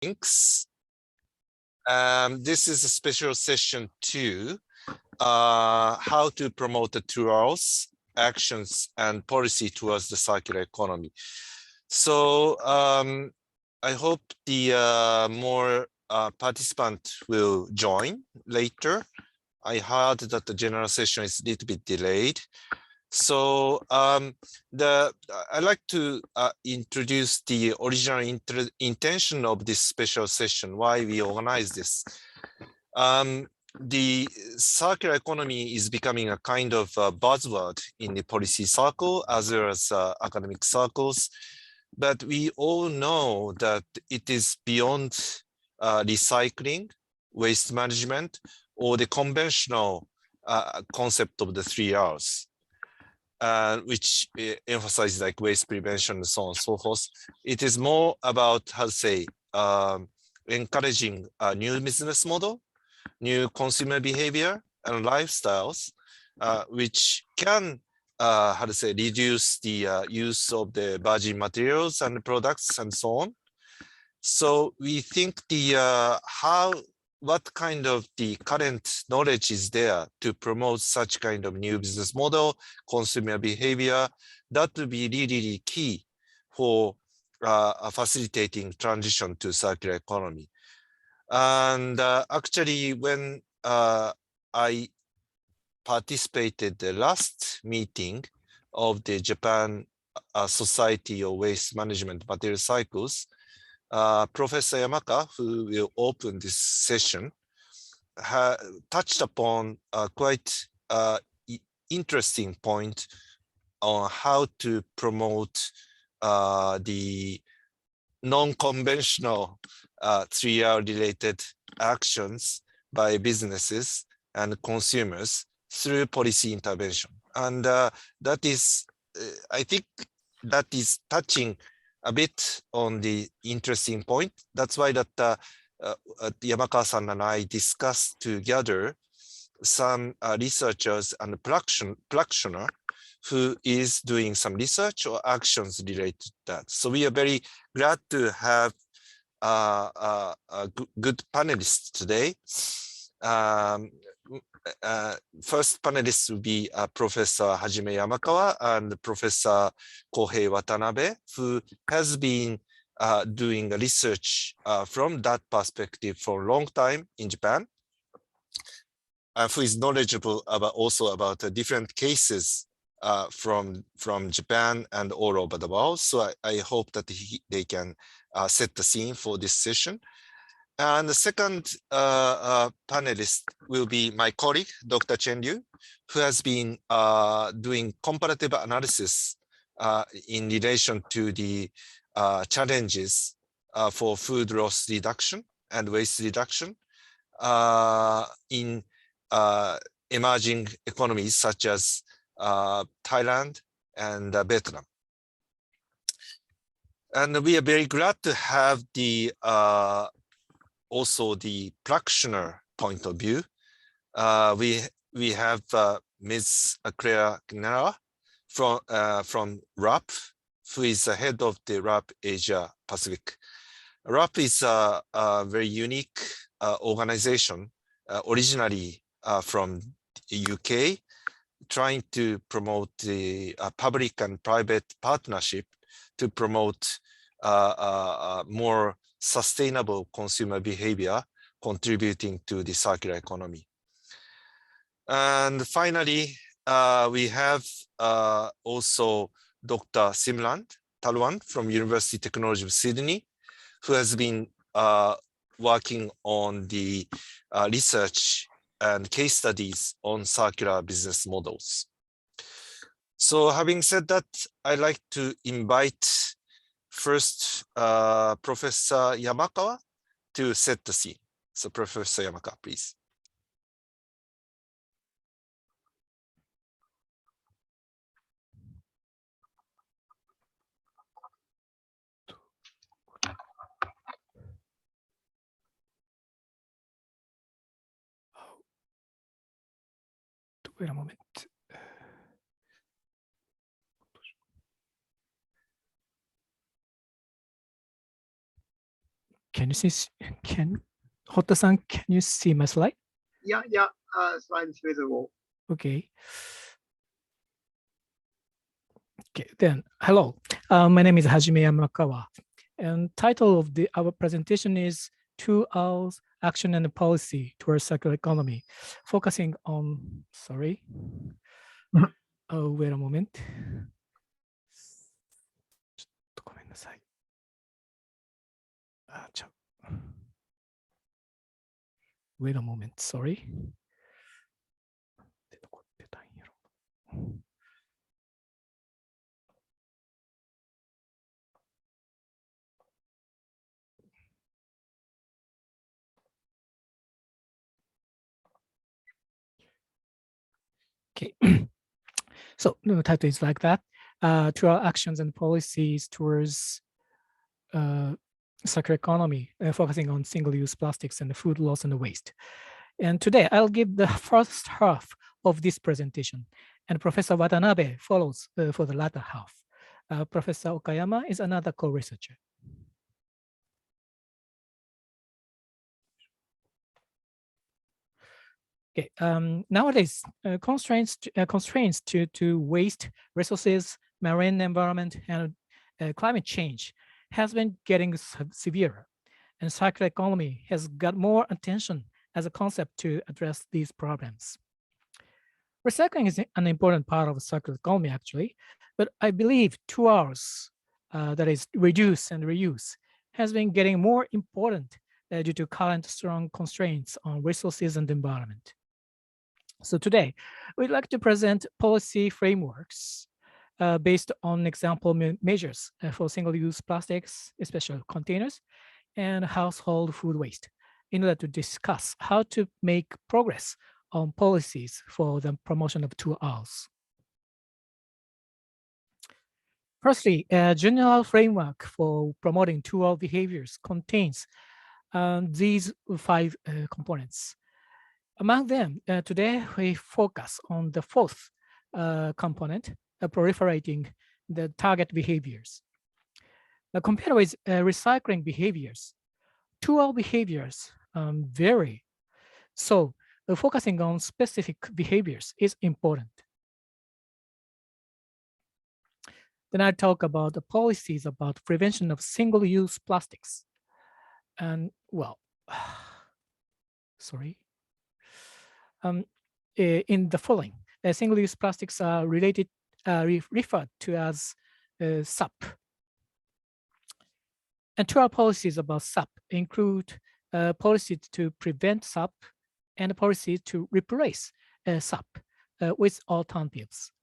Thanks. This is a special session 2, how to promote the tools, actions, and policy towards the circular economy. So I hope the more participants will join later. I heard that the general session is a little bit delayed. So I'd like to introduce the original intention of this special session, why we organize this. The circular economy is becoming a kind of buzzword in the policy circle as well as academic circles. But we all know that it is beyond recycling, waste management, or the conventional concept of the 3 R's. Which emphasizes like waste prevention and so on and so forth. It is more about, how to say, encouraging a new business model, new consumer behavior and lifestyles, which can, how to say, reduce the use of the virgin materials and products and so on. So we think the what kind of the current knowledge is there to promote such kind of new business model, consumer behavior, that will be really key for facilitating transition to circular economy. And actually, when I participated the last meeting of the Japan Society of Waste Management Material Cycles, Professor Yamaka, who will open this session, touched upon a quite interesting point on how to promote the non-conventional 3R related actions by businesses and consumers through policy intervention. And that is, I think that is touching a bit on the interesting point. That's why that Yamaka-san and I discussed together some researchers and practitioner who is doing some research or actions related to that. So we are very glad to have good panelists today. First panelist will be Professor Hajime Yamakawa and Professor Kohei Watanabe, who has been doing research from that perspective for a long time in Japan, who is knowledgeable about also about different cases from Japan and all over the world. So I hope that they can set the scene for this session. And the second panelist will be my colleague, Dr. Chen Liu, who has been doing comparative analysis in relation to the challenges for food loss reduction and waste reduction in emerging economies such as Thailand and Vietnam. And we are very glad to have the also the practitioner point of view. We have Ms. Claire Gnara from RAP, who is the head of the RAP Asia Pacific. RAP is a very unique organization, originally from the UK, trying to promote the public and private partnership to promote more sustainable consumer behavior, contributing to the circular economy. And finally, we have also Dr. Simran Talwan from University of Technology of Sydney, who has been working on the research and case studies on circular business models. So having said that, I'd like to invite first Professor Yamakawa to set the scene. So Professor Yamakawa, please. Wait a moment. Can you see? Hotta-san, can you see my slide? Yeah, slide is visible. Okay. Okay, then hello. My name is Hajime Yamakawa, and title of our presentation is 2 Hours Action and Policy Towards Circular Economy, focusing on. Sorry. Oh, wait a moment. ちょっとごめんなさい。Wait a moment, sorry. どこ出たんやろ。Okay. So the title is like that. To our actions and policies towards circular economy, focusing on single-use plastics and food loss and waste. And today I'll give the first half of this presentation, and Professor Watanabe follows for the latter half. Professor Okayama is another co-researcher. Okay, nowadays, constraints to waste, resources, marine environment, and climate change has been getting severe, and circular economy has got more attention as a concept to address these problems. Recycling is an important part of circular economy, actually, but I believe 2 hours, that is reduce and reuse, has been getting more important due to current strong constraints on resources and environment. So today, we'd like to present policy frameworks based on example measures for single-use plastics, especially containers, and household food waste, in order to discuss how to make progress on policies for the promotion of 2 hours. Firstly, a general framework for promoting 2-hour behaviors contains these 5 components. Among them, today we focus on the 4th component, proliferating the target behaviors. Compared with recycling behaviors, 2-hour behaviors vary. So focusing on specific behaviors is important. Then I talk about the policies about prevention of single-use plastics. And well, sorry. In the following, single-use plastics are referred to as SAP. And 2 policies about SAP include policies to prevent SAP and policies to replace SAP with alternatives.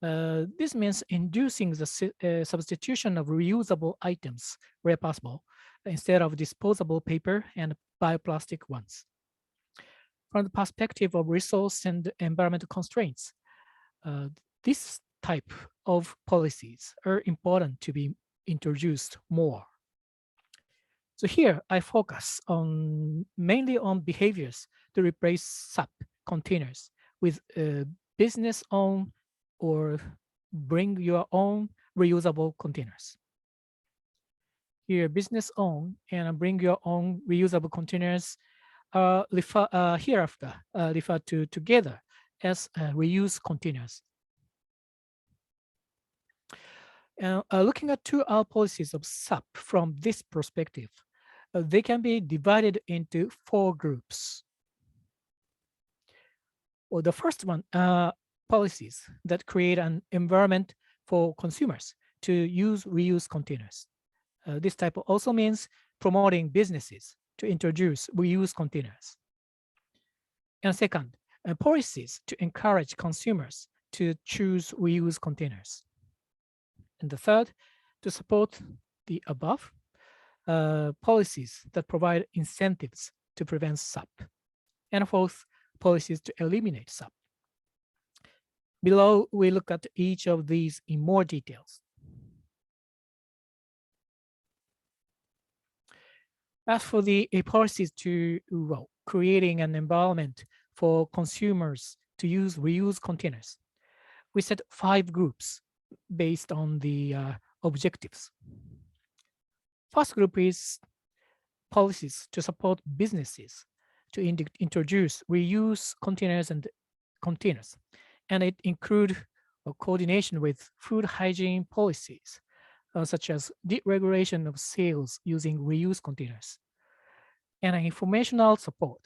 This means inducing the substitution of reusable items where possible, instead of disposable paper and bioplastic ones. From the perspective of resource and environmental constraints, this type of policies are important to be introduced more. So here I focus mainly on behaviors to replace SAP containers with business-owned or bring your own reusable containers. Here, business-owned and bring your own reusable containers hereafter referred to together as reuse containers. Looking at 2 policies of SAP from this perspective, they can be divided into 4 groups. Well, the first one, policies that create an environment for consumers to use reuse containers. This type also means promoting businesses to introduce reuse containers. And second, policies to encourage consumers to choose reuse containers. And the third, to support the above, policies that provide incentives to prevent SAP. And fourth, policies to eliminate SAP. Below, we look at each of these in more details. As for the policies to creating an environment for consumers to use reuse containers, we set 5 groups based on the objectives. First group is policies to support businesses to introduce reuse containers and containers. And it include coordination with food hygiene policies, such as deregulation of sales using reuse containers. And informational support,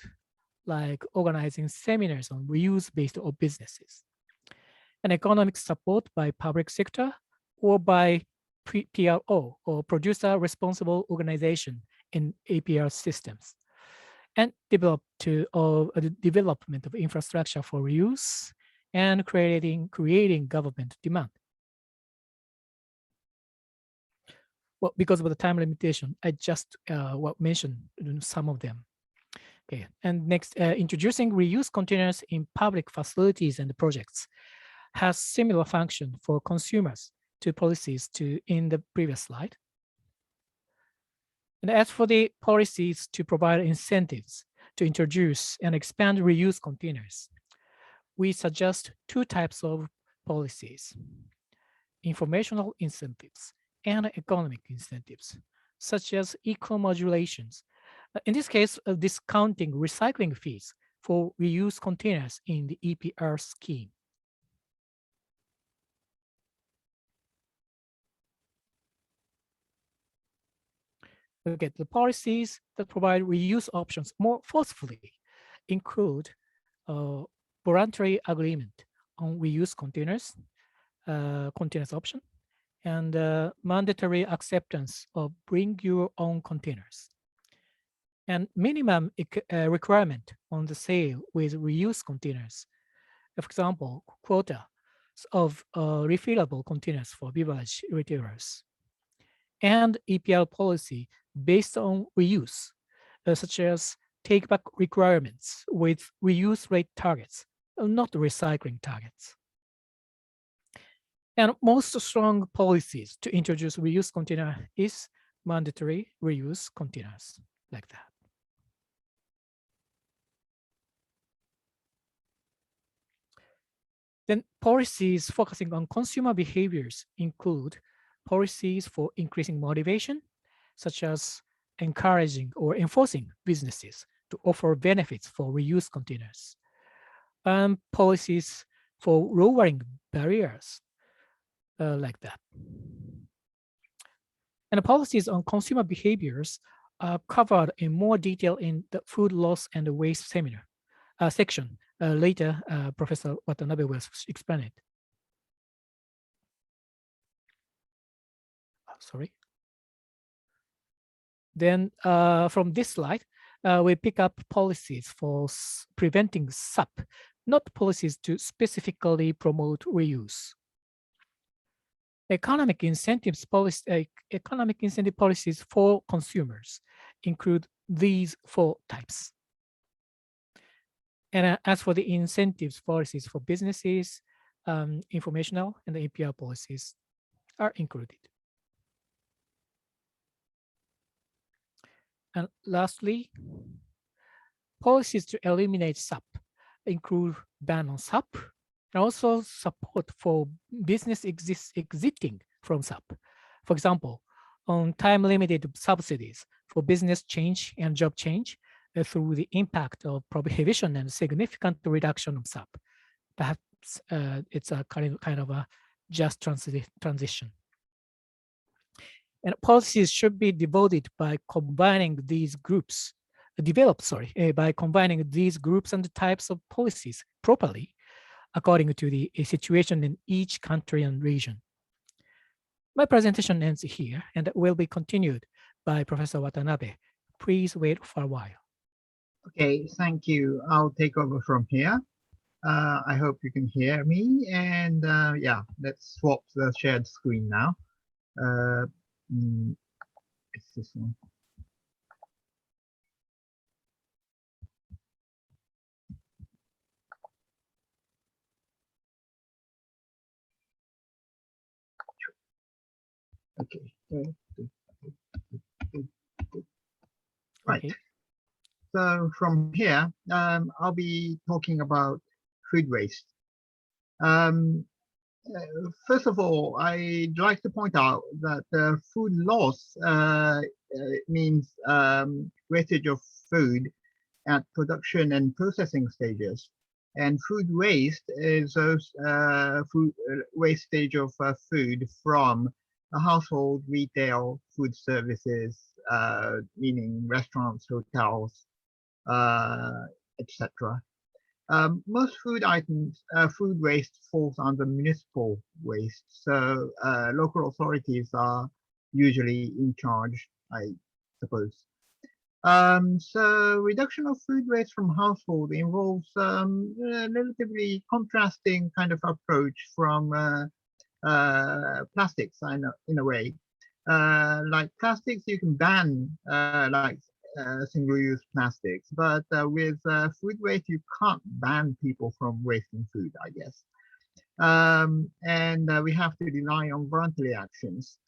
like organizing seminars on reuse-based businesses. And economic support by public sector or by PRO, or producer responsible organization in APR systems. And the development of infrastructure for reuse and creating government demand. Well, because of the time limitation, I just mentioned some of them. Okay, and next, introducing reuse containers in public facilities and projects has similar function for consumers to policies in the previous slide. And as for the policies to provide incentives to introduce and expand reuse containers, we suggest two types of policies: informational incentives and economic incentives, such as eco-modulations. In this case, discounting recycling fees for reuse containers in the EPR scheme. Okay, the policies that provide reuse options more forcefully include voluntary agreement on reuse containers, containers option, and mandatory acceptance of bring your own containers, and minimum requirement on the sale with reuse containers. For example, quota of refillable containers for beverage retailers, and EPR policy based on reuse, such as take-back requirements with reuse rate targets, not recycling targets. And most strong policies to introduce reuse container is mandatory reuse containers, like that. Then policies focusing on consumer behaviors include policies for increasing motivation, such as encouraging or enforcing businesses to offer benefits for reuse containers, and policies for lowering barriers, like that. And the policies on consumer behaviors are covered in more detail in the food loss and waste seminar section. Later, Professor Watanabe will explain it. Sorry. Then from this slide, we pick up policies for preventing SAP, not policies to specifically promote reuse. Economic incentive policies for consumers include these 4 types. And as for the incentives policies for businesses, informational and the APR policies are included. And lastly, policies to eliminate SAP include ban on SAP and also support for business exiting from SAP. For example, on time-limited subsidies for business change and job change through the impact of prohibition and significant reduction of SAP. Perhaps it's a kind of a just transition. And policies should be devoted by combining these groups, by combining these groups and the types of policies properly according to the situation in each country and region. My presentation ends here and will be continued by Professor Watanabe. Please wait for a while. Okay, thank you. I'll take over from here. I hope you can hear me. And yeah, let's swap the shared screen now. It's this one. Okay. Right. Okay. So from here, I'll be talking about food waste. First of all, I'd like to point out that food loss it means wastage of food at production and processing stages. And food waste is those wastage of food from a household, retail, food services, meaning restaurants, hotels, etc. Most food items, food waste falls under municipal waste. So local authorities are usually in charge, I suppose. So reduction of food waste from household involves a relatively contrasting kind of approach from plastics in a way. Like plastics, you can ban like single-use plastics, but with food waste, you can't ban people from wasting food, I guess. And we have to rely on voluntary actions.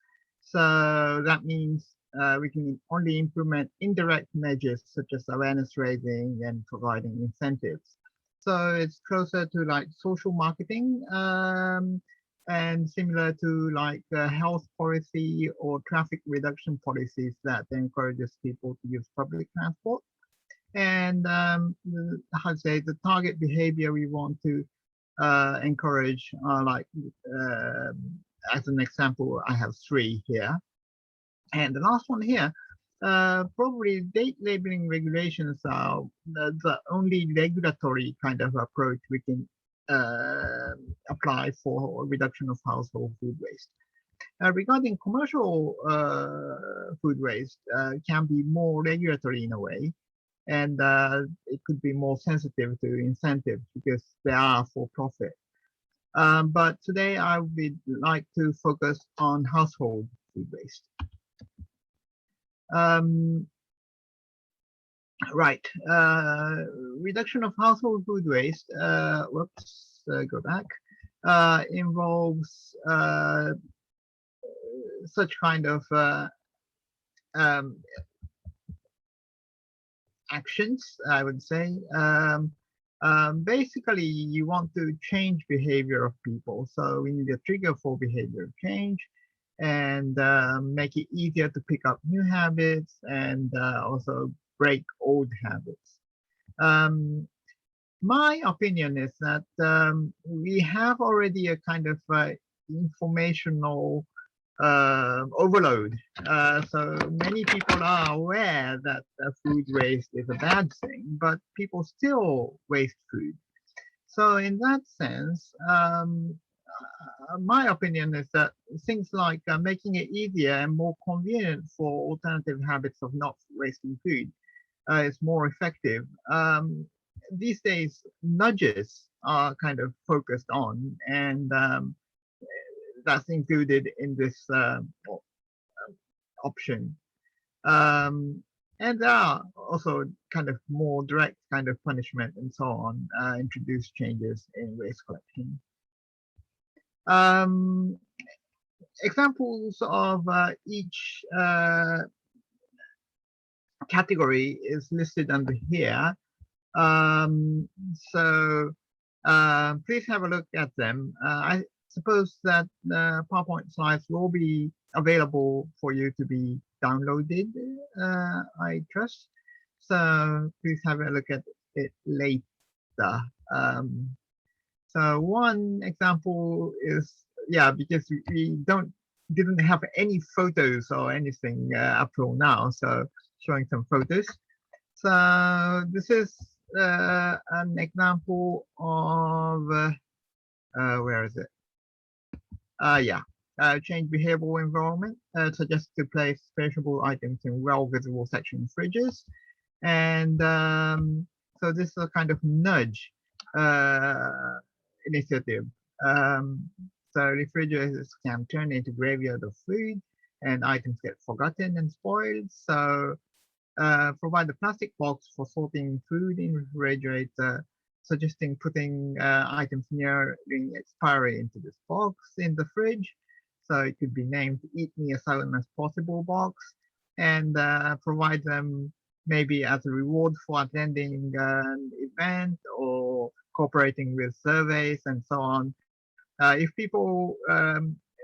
So that means we can only implement indirect measures such as awareness raising and providing incentives. So it's closer to like social marketing and similar to like health policy or traffic reduction policies that encourages people to use public transport. And how to say, the target behavior we want to encourage are like, as an example, I have 3 here. And the last one here, probably date labeling regulations are the only regulatory kind of approach we can apply for reduction of household food waste. Regarding commercial food waste, can be more regulatory in a way, and it could be more sensitive to incentives because they are for profit. But today I would like to focus on household food waste. Right, reduction of household food waste, whoops, go back, involves such kind of actions, I would say. Basically, you want to change behavior of people. So we need a trigger for behavior change and make it easier to pick up new habits and also break old habits. My opinion is that we have already a kind of informational overload. So many people are aware that food waste is a bad thing, but people still waste food. So in that sense, my opinion is that things like making it easier and more convenient for alternative habits of not wasting food is more effective. These days, nudges are kind of focused on, and that's included in this option. And there are also kind of more direct kind of punishment and so on, introduce changes in waste collection. Examples of each category is listed under here. So please have a look at them. I suppose that the PowerPoint slides will be available for you to be downloaded, I trust. So please have a look at it later. So one example is, yeah, because we didn't have any photos or anything up till now, so showing some photos. So this is an example of where is it? Change behavioral environment. Suggest to place perishable items in well visible section fridges, and so this is a kind of nudge initiative. So refrigerators can turn into graveyard of food, and items get forgotten and spoiled. So provide a plastic box for sorting food in refrigerator, suggesting putting items nearing expiry into this box in the fridge. So it could be named Eat Me as Soon as Possible box, and provide them maybe as a reward for attending an event or cooperating with surveys and so on. If people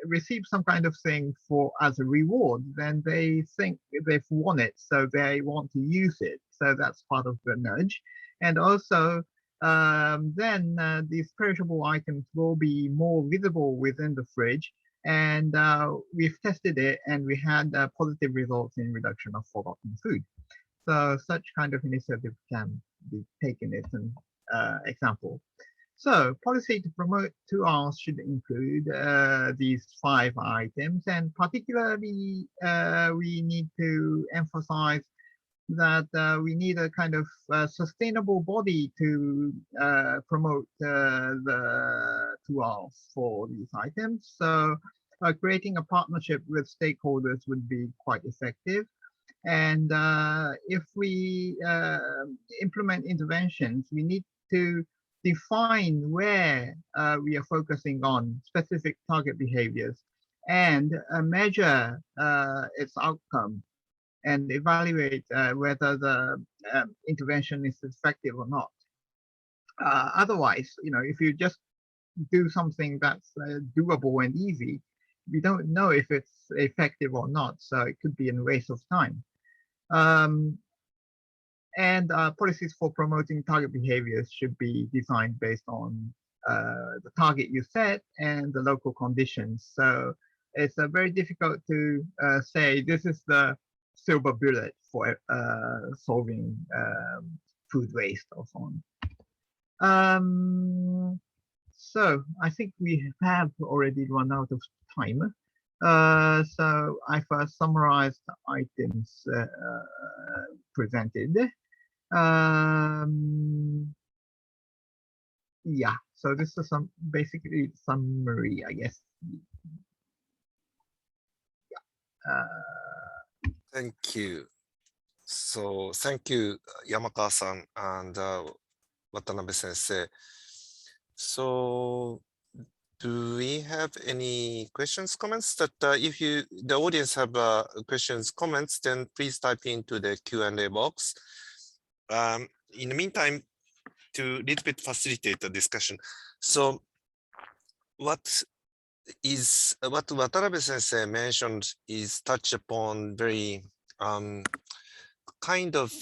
receive some kind of thing for as a reward, then they think they've won it, so they want to use it. So that's part of the nudge. And also, then these perishable items will be more visible within the fridge. And we've tested it, and we had positive results in reduction of forgotten food. So such kind of initiative can be taken as an example. So policy to promote 2Rs should include these 5 items, and particularly we need to emphasize that we need a kind of sustainable body to promote the 2Rs for these items. So creating a partnership with stakeholders would be quite effective. And if we implement interventions, we need to define where we are focusing on specific target behaviors and measure its outcome and evaluate whether the intervention is effective or not. Otherwise, if you just do something that's doable and easy, we don't know if it's effective or not, so it could be a waste of time. And policies for promoting target behaviors should be designed based on the target you set and the local conditions. So it's very difficult to say this is the silver bullet for solving food waste or so on. So I think we have already run out of time. So I first summarized the items presented. Yeah, so this is basically summary, I guess. Yeah. Thank you. So thank you, Yamakawa-san and Watanabe sensei. So do we have any questions, comments? That if the audience have questions, comments, then please type into the Q&A box. In the meantime, to a little bit facilitate the discussion. So what Watanabe sensei mentioned is touch upon very kind of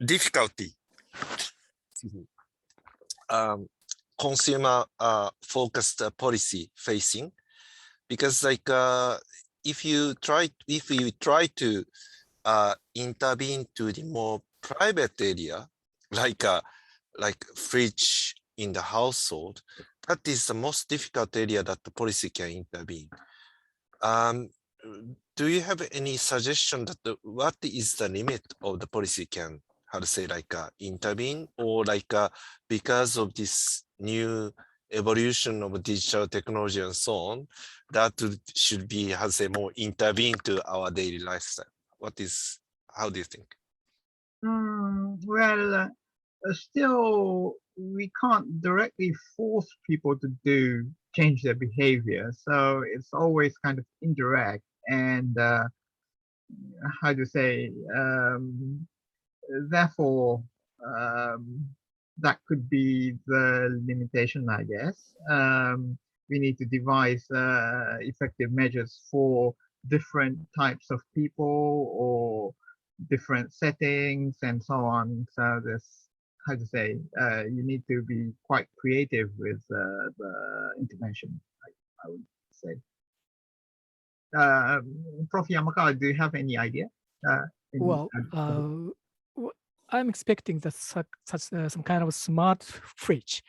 difficulty. Consumer focused policy facing, because like if we try to intervene to the more private area, like fridge in the household, that is the most difficult area that the policy can intervene. Do you have any suggestion that what is the limit of the policy can, how to say, like intervene, or like because of this new evolution of digital technology and so on, that should be, how to say, more intervene to our daily lifestyle? How do you think? Well, still, we can't directly force people to change their behavior. So it's always kind of indirect, and how to say, therefore, that could be the limitation, I guess. We need to devise effective measures for different types of people or different settings and so on. So there's, how to say, you need to be quite creative with the intervention, I would say. Prof. Yamakawa, do you have any idea? Well, I'm expecting that some kind of smart fridge,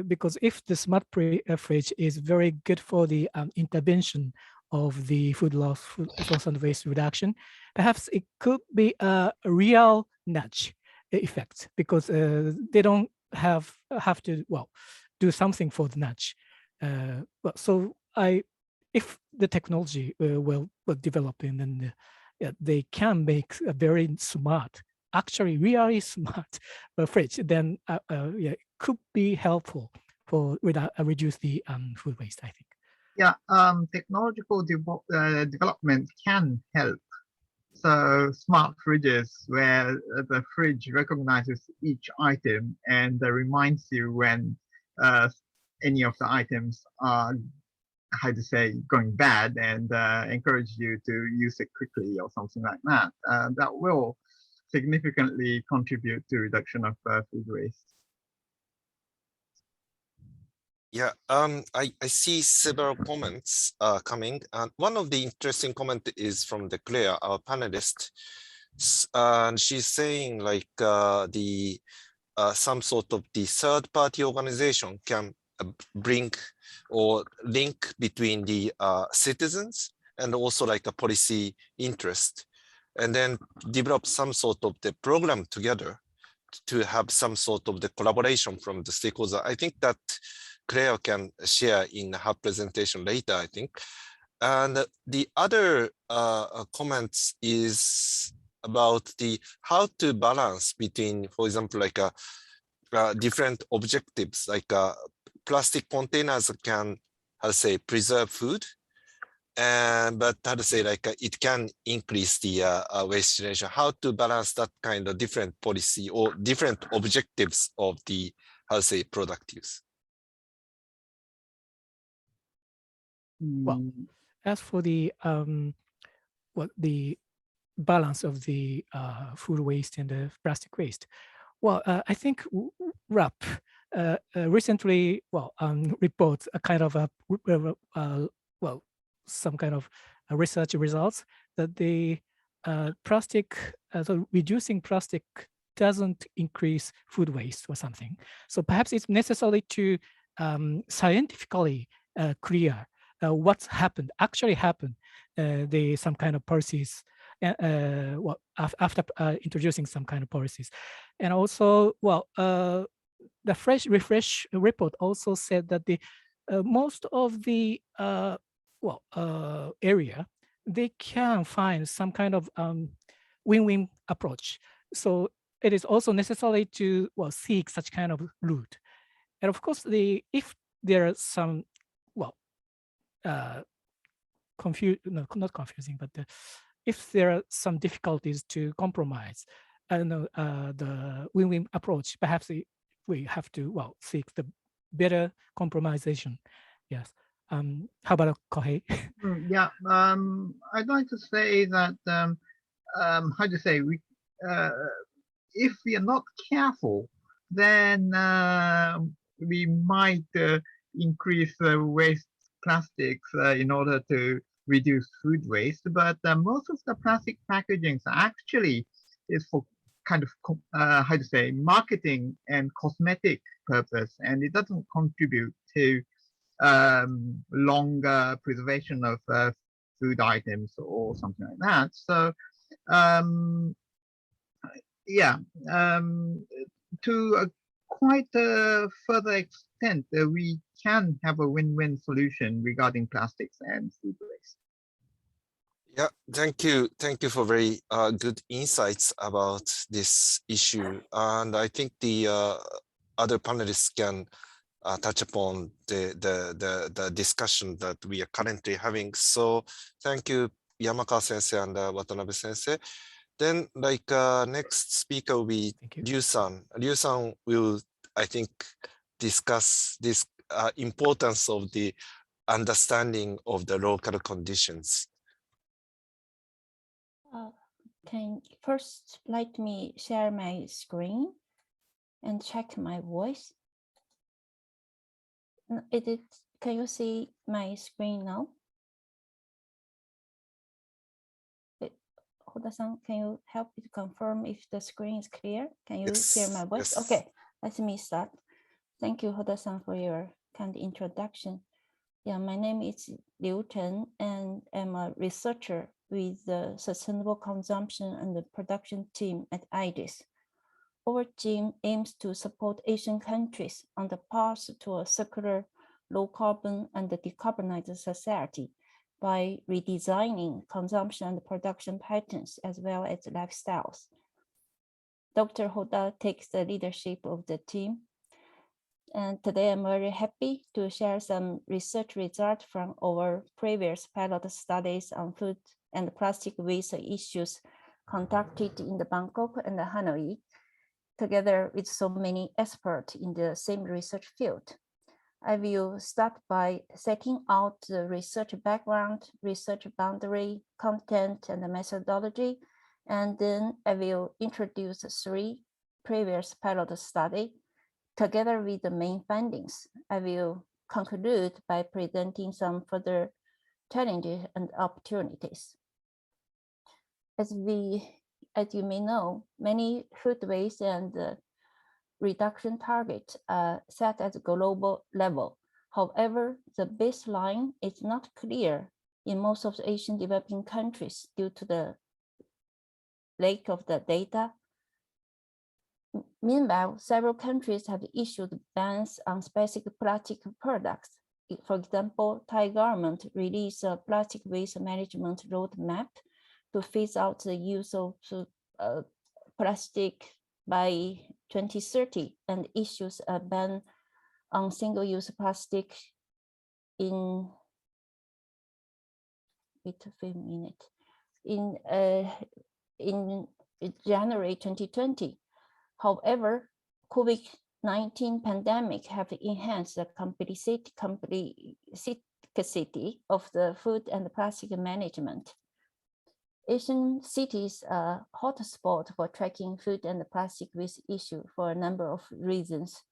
because if the smart fridge is very good for the intervention of the food loss, food and waste reduction, perhaps it could be a real nudge effect, because they don't have to, well, do something for the nudge. So if the technology will develop, and then they can make a very smart, actually really smart fridge, then yeah, it could be helpful for reduce the food waste, I think. Yeah, technological development can help. So smart fridges where the fridge recognizes each item and reminds you when any of the items are, how to say, going bad, and encourage you to use it quickly or something like that. That will significantly contribute to reduction of food waste. Yeah, I see several comments coming, and one of the interesting comment is from the Claire, our panelist, and she's saying like some sort of the third-party organization can bring or link between the citizens and also like a policy interest, and then develop some sort of the program together to have some sort of the collaboration from the stakeholders. I think that Claire can share in her presentation later, I think. And the other comments is about the how to balance between, for example, like different objectives, like plastic containers can, how to say, preserve food, and but how to say, like it can increase the waste generation. How to balance that kind of different policy or different objectives of the, how to say, product use. Well, as for the the balance of the food waste and the plastic waste, well, I think RAP recently, reports a kind of a some kind of research results that the plastic, so reducing plastic doesn't increase food waste or something. So perhaps it's necessary to scientifically clear what's happened, actually happened, some kind of policies, after introducing some kind of policies. And also, the refresh report also said that the most of the area, they can find some kind of win-win approach. So it is also necessary to seek such kind of route. And of course, if there are some not confusing, but if there are some difficulties to compromise, the win-win approach, perhaps we have to seek the better compromisation. Yes. How about Kohei? Yeah, I'd like to say that how to say, we if we are not careful, then we might increase waste plastics in order to reduce food waste. But most of the plastic packaging actually is for kind of how to say, marketing and cosmetic purpose, and it doesn't contribute to longer preservation of food items or something like that. So yeah, to a quite further extent, we can have a win-win solution regarding plastics and food waste. Yeah, thank you. Thank you for very good insights about this issue. And I think the other panelists can touch upon the discussion that we are currently having. So thank you, Yamakawa sensei and Watanabe sensei. Then like next speaker will be Ryu-san. Ryu-san will, I think, discuss this importance of the understanding of the local conditions. Can first let me share my screen and check my voice. Can you see my screen now? Hotta-san, can you help me to confirm if the screen is clear? Can you hear my voice? Yes. Okay, let me start. Thank you, Hotta-san, for your kind introduction. Yeah, my name is Liu Chen, and I'm a researcher with the Sustainable Consumption and the Production team at IGES. Our team aims to support Asian countries on the path to a circular, low carbon, and decarbonized society by redesigning consumption and production patterns as well as lifestyles. Dr. Hotta takes the leadership of the team. And today I'm very happy to share some research results from our previous pilot studies on food and plastic waste issues conducted in the Bangkok and the Hanoi, together with so many experts in the same research field. I will start by setting out the research background, research boundary, content, and the methodology, and then I will introduce 3 previous pilot studies together with the main findings. I will conclude by presenting some further challenges and opportunities. As you may know, many food waste and reduction targets are set at the global level. However, the baseline is not clear in most of the Asian developing countries due to the lack of the data. Meanwhile, several countries have issued bans on specific plastic products. For example, Thai government released a plastic waste management roadmap to phase out the use of plastic by 2030 and issues a ban on single-use plastic in January 2020. However, COVID-19 pandemic have enhanced the complexity of the food and plastic management. Asian cities are a hotspot for tracking food and plastic waste issue for a number of reasons,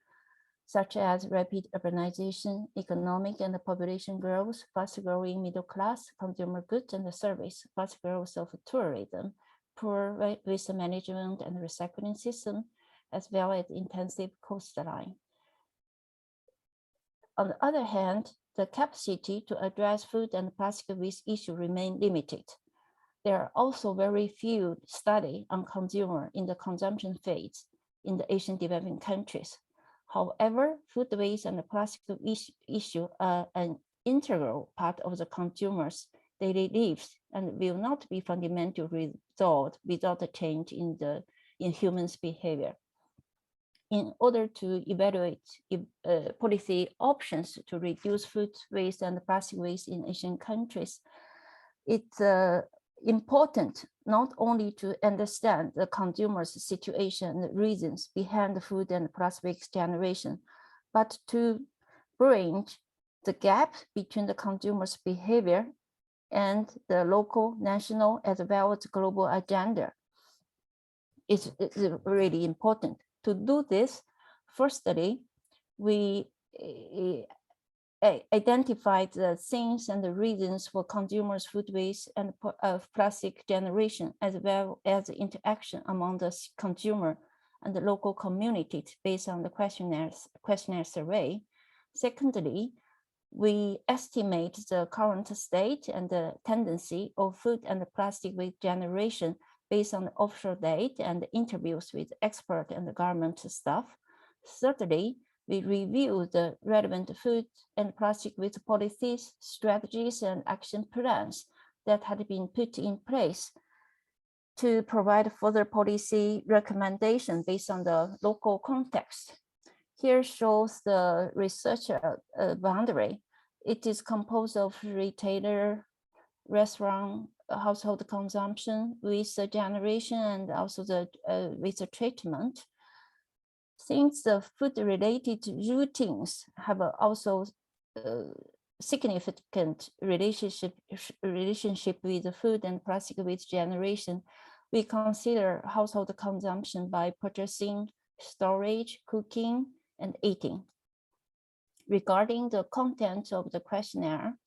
such as rapid urbanization, economic and population growth, fast-growing middle class, consumer goods and service, fast growth of tourism, poor waste management and recycling system, as well as intensive coastline. On the other hand, the capacity to address food and plastic waste issue remain limited. There are also very few studies on consumer in the consumption phase in the Asian developing countries. However, food waste and the plastic issue are an integral part of the consumer's daily lives and will not be fundamentally resolved without a change in humans' behavior. In order to evaluate policy options to reduce food waste and plastic waste in Asian countries, it's important not only to understand the consumer's situation and reasons behind the food and plastic waste generation, but to bridge the gap between the consumer's behavior and the local, national, as well as global agenda. It's really important. To do this, firstly, we identified the things and the reasons for consumers' food waste and plastic generation, as well as the interaction among the consumer and the local communities based on the questionnaire survey. Secondly, we estimate the current state and the tendency of food and plastic waste generation based on the offshore data and interviews with expert and the government staff. Thirdly, we review the relevant food and plastic waste policies, strategies, and action plans that had been put in place to provide further policy recommendations based on the local context. Here shows the research boundary. It is composed of retailer, restaurant, household consumption, waste generation, and also the waste treatment. Since the food-related routines have also significant relationship with the food and plastic waste generation, we consider household consumption by purchasing, storage, cooking, and eating. Regarding the content of the questionnaire,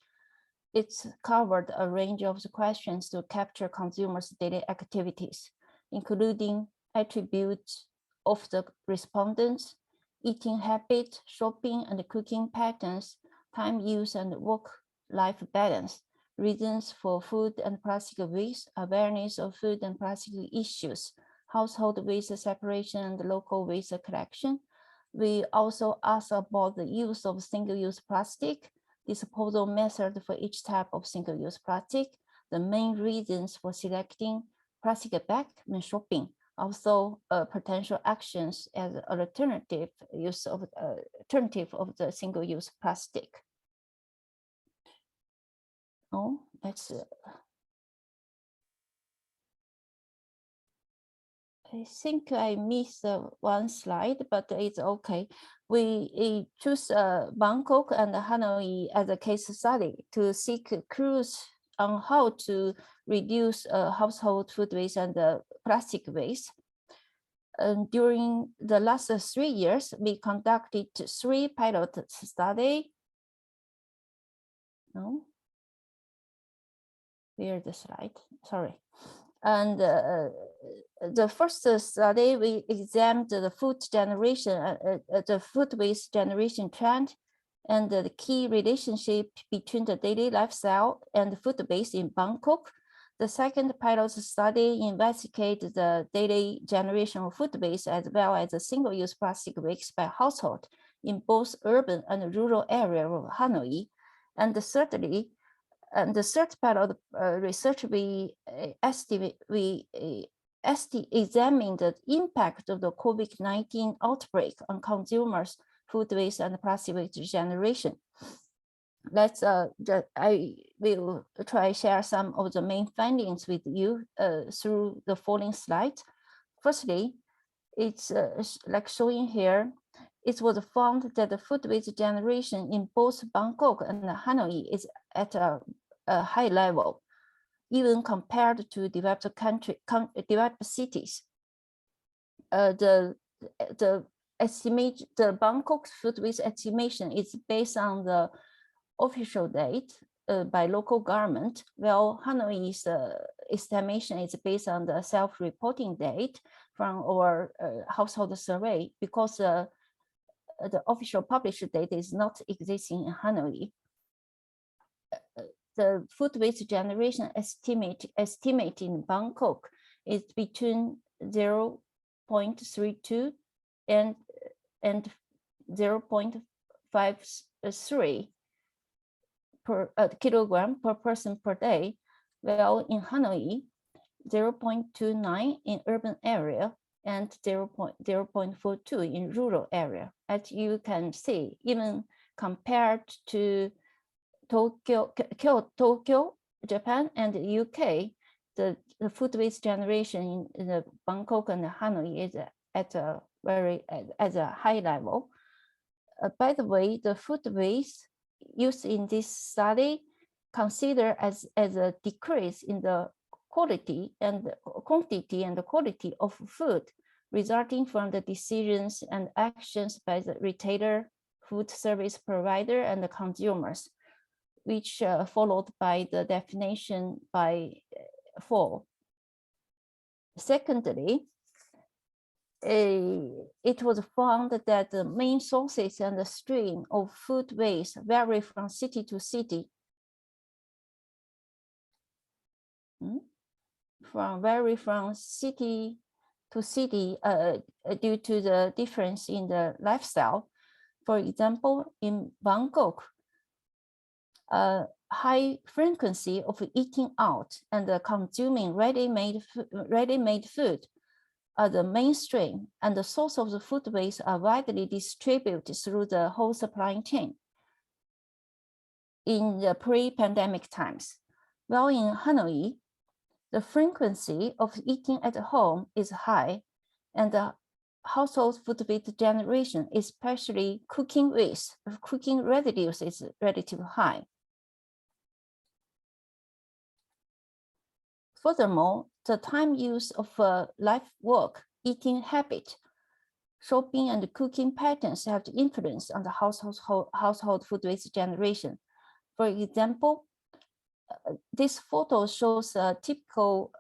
it's covered a range of the questions to capture consumers' daily activities, including attributes of the respondents, eating habits, shopping and cooking patterns, time use and work-life balance, reasons for food and plastic waste, awareness of food and plastic issues, household waste separation and local waste collection. We also ask about the use of single-use plastic, disposal method for each type of single-use plastic, the main reasons for selecting plastic bag when shopping, also potential actions as alternative of the single-use plastic. Oh, that's I think I missed one slide, but it's okay. We choose Bangkok and Hanoi as a case study to seek clues on how to reduce household food waste and plastic waste. During the last 3 years, we conducted 3 pilot studies. No, where's the slide? Sorry. And the first study, we examined the food generation, the food waste generation trend, and the key relationship between the daily lifestyle and food waste in Bangkok. The second pilot study investigated the daily generation of food waste as well as the single-use plastic waste by household in both urban and rural areas of Hanoi. And thirdly, and the third part of the research, we examined the impact of the COVID-19 outbreak on consumers' food waste and plastic waste generation. I will try share some of the main findings with you through the following slides. Firstly, it's like showing here, it was found that the food waste generation in both Bangkok and Hanoi is at a high level, even compared to developed cities. The Bangkok food waste estimation is based on the official date by local government, while Hanoi's estimation is based on the self-reporting date from our household survey, because the official published data is not existing in Hanoi. The food waste generation estimate in Bangkok is between 0.32 and 0.53 per kilogram per person per day, while in Hanoi, 0.29 in urban area and 0.42 in rural area. As you can see, even compared to Tokyo, Japan, and the UK, the food waste generation in the Bangkok and Hanoi is at a high level. By the way, the food waste used in this study considered as a decrease in the quality and quantity and the quality of food resulting from the decisions and actions by the retailer, food service provider, and the consumers, which followed by the definition by 4. Secondly, it was found that the main sources and the stream of food waste vary from city to city. From city to city due to the difference in the lifestyle. For example, in Bangkok, high frequency of eating out and consuming ready-made food are the mainstream, and the source of the food waste are widely distributed through the whole supply chain in the pre-pandemic times. While in Hanoi, the frequency of eating at home is high, and the household food waste generation, especially cooking waste, cooking residues, is relatively high. Furthermore, the time use of life work, eating habit, shopping and cooking patterns have influence on the household food waste generation. For example, this photo shows a typical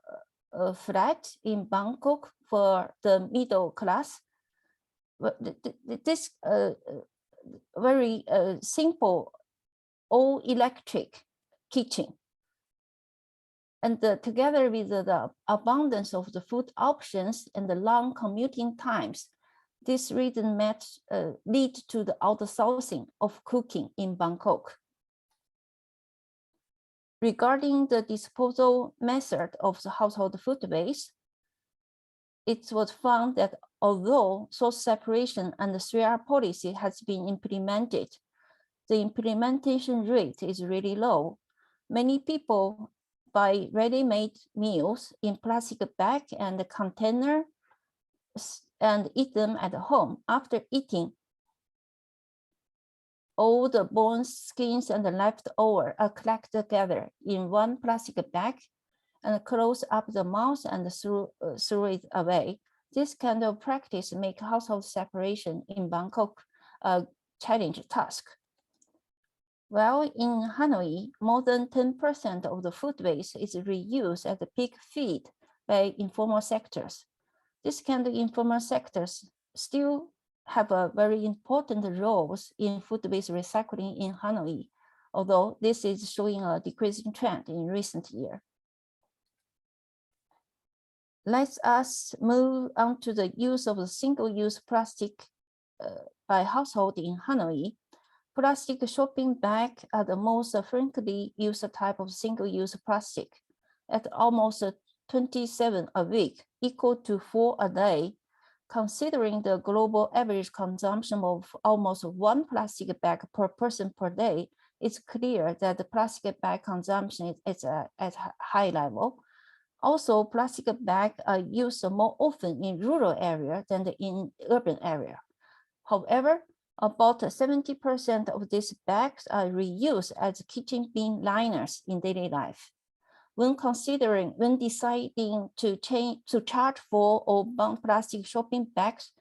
flat in Bangkok for the middle class. This very simple all electric kitchen. And together with the abundance of the food options and the long commuting times, this reason might lead to the outsourcing of cooking in Bangkok. Regarding the disposal method of the household food waste, it was found that although source separation and the 3R policy has been implemented, the implementation rate is really low. Many people buy ready-made meals in plastic bag and container and eat them at home. After eating, all the bones, skins, and the leftover are collected together in one plastic bag and close up the mouth and throw it away. This kind of practice makes household separation in Bangkok a challenging task. While in Hanoi, more than 10% of the food waste is reused as a pig feed by informal sectors. This kind of informal sectors still have a very important roles in food waste recycling in Hanoi, although this is showing a decreasing trend in recent years. Let us move on to the use of single-use plastic by household in Hanoi. Plastic shopping bags are the most frequently used type of single-use plastic, at almost 27 a week, equal to 4 a day. Considering the global average consumption of almost 1 plastic bag per person per day, it's clear that the plastic bag consumption is at a high level. Also, plastic bags are used more often in rural areas than in urban areas. However, about 70% of these bags are reused as kitchen bin liners in daily life. When deciding to charge for or ban plastic shopping bags,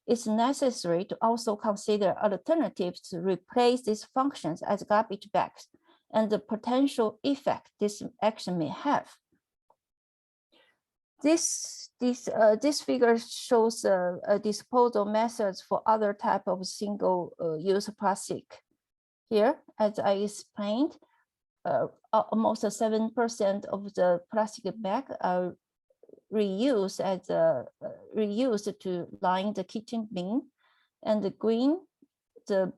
it's necessary to also consider alternatives to replace these functions as garbage bags and the potential effect this action may have. This figure shows disposal methods for other type of single-use plastic. Here, as I explained, almost 7% of the plastic bag are reused to line the kitchen bin, and the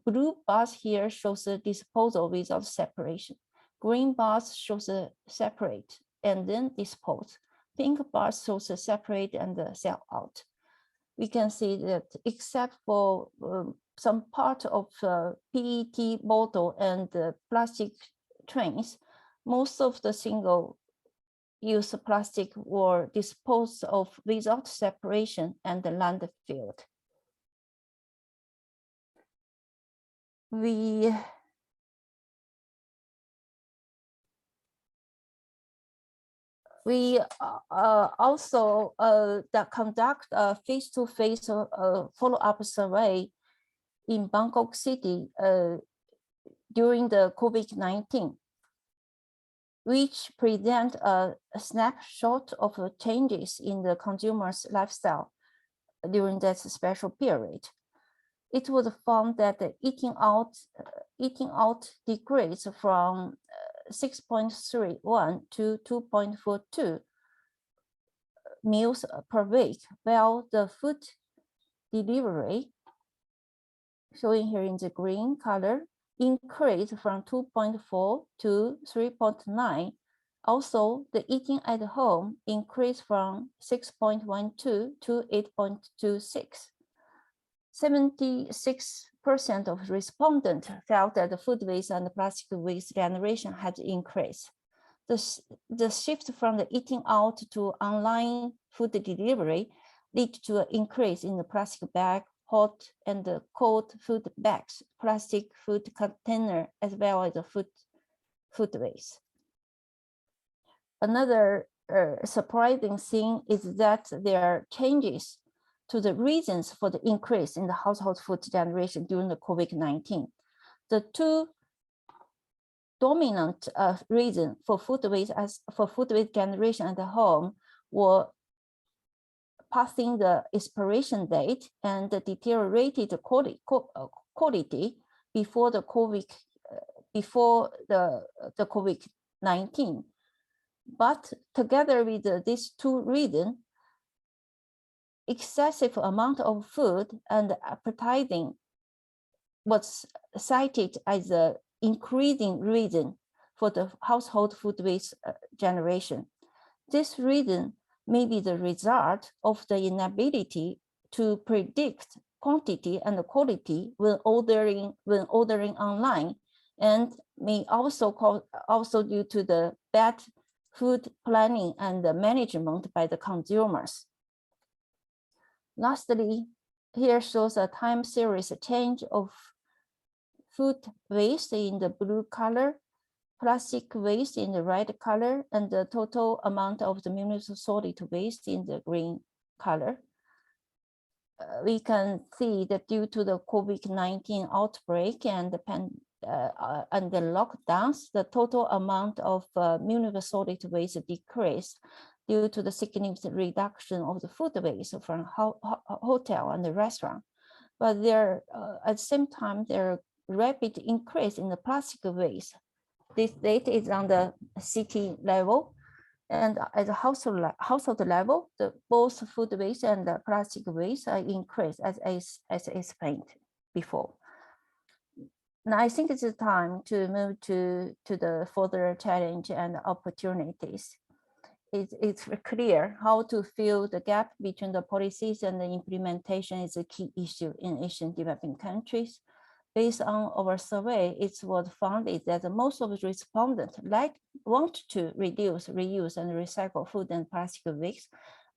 blue bars here shows the disposal without separation. Green bars shows the separate and then dispose. Pink bars shows the separate and the sell out. We can see that except for some part of PET bottle and the plastic trays, most of the single-use plastic were disposed of without separation and the landfill. We also conduct a face-to-face follow-up survey in Bangkok City during the COVID-19, which present a snapshot of changes in the consumer's lifestyle during that special period. It was found that the eating out decreased from 6.31 to 2.42 meals per week, while the food delivery, showing here in the green color, increased from 2.4 to 3.9. Also, the eating at home increased from 6.12 to 8.26. 76% of respondents felt that the food waste and the plastic waste generation had increased. The shift from the eating out to online food delivery led to an increase in the plastic bag, hot and cold food bags, plastic food container, as well as the food waste. Another surprising thing is that there are changes to the reasons for the increase in the household food generation during the COVID-19. The two dominant reasons for food waste generation at the home were passing the expiration date and the deteriorated quality before the COVID-19. But together with these two reasons, excessive amount of food and appetizing was cited as the increasing reason for the household food waste generation. This reason may be the result of the inability to predict quantity and quality when ordering online, and may also due to the bad food planning and the management by the consumers. Lastly, here shows a time series change of food waste in the blue color, plastic waste in the red color, and the total amount of the municipal solid waste in the green color. We can see that due to the COVID-19 outbreak and the lockdowns, the total amount of municipal solid waste decreased due to the significant reduction of the food waste from hotel and the restaurant. But there, at the same time, there rapid increase in the plastic waste. This data is on the city level, and at the household level, both food waste and the plastic waste are increased as explained before. Now I think it's time to move to the further challenge and opportunities. It's clear how to fill the gap between the policies and the implementation is a key issue in Asian developing countries. Based on our survey, it was found that most of the respondents want to reduce, reuse, and recycle food and plastic waste,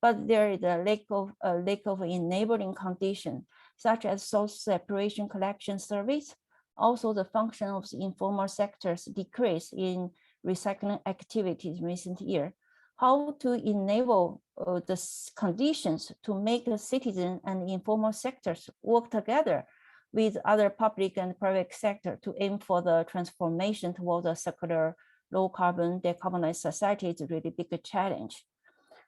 but there is a lack of enabling conditions, such as source separation collection service. Also, the function of the informal sectors decreased in recycling activities in recent years. How to enable the conditions to make the citizen and informal sectors work together with other public and private sector to aim for the transformation towards a circular, low carbon, decarbonized society is a really big challenge.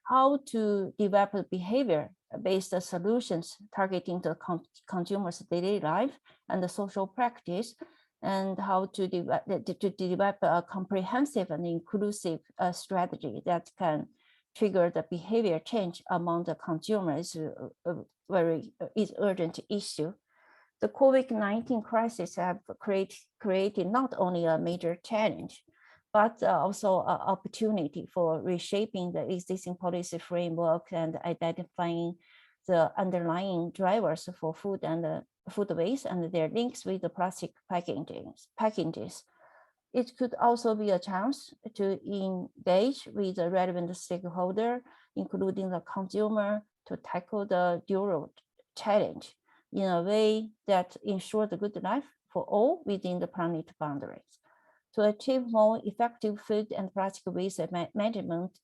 How to develop behavior-based solutions targeting the consumer's daily life and the social practice, and how to develop a comprehensive and inclusive strategy that can trigger the behavior change among the consumers is urgent issue. The COVID-19 crisis have created not only a major challenge, but also an opportunity for reshaping the existing policy framework and identifying the underlying drivers for food and food waste and their links with the plastic packages. It could also be a chance to engage with the relevant stakeholder, including the consumer, to tackle the dual challenge in a way that ensures a good life for all within the planet boundaries. To achieve more effective food and plastic waste management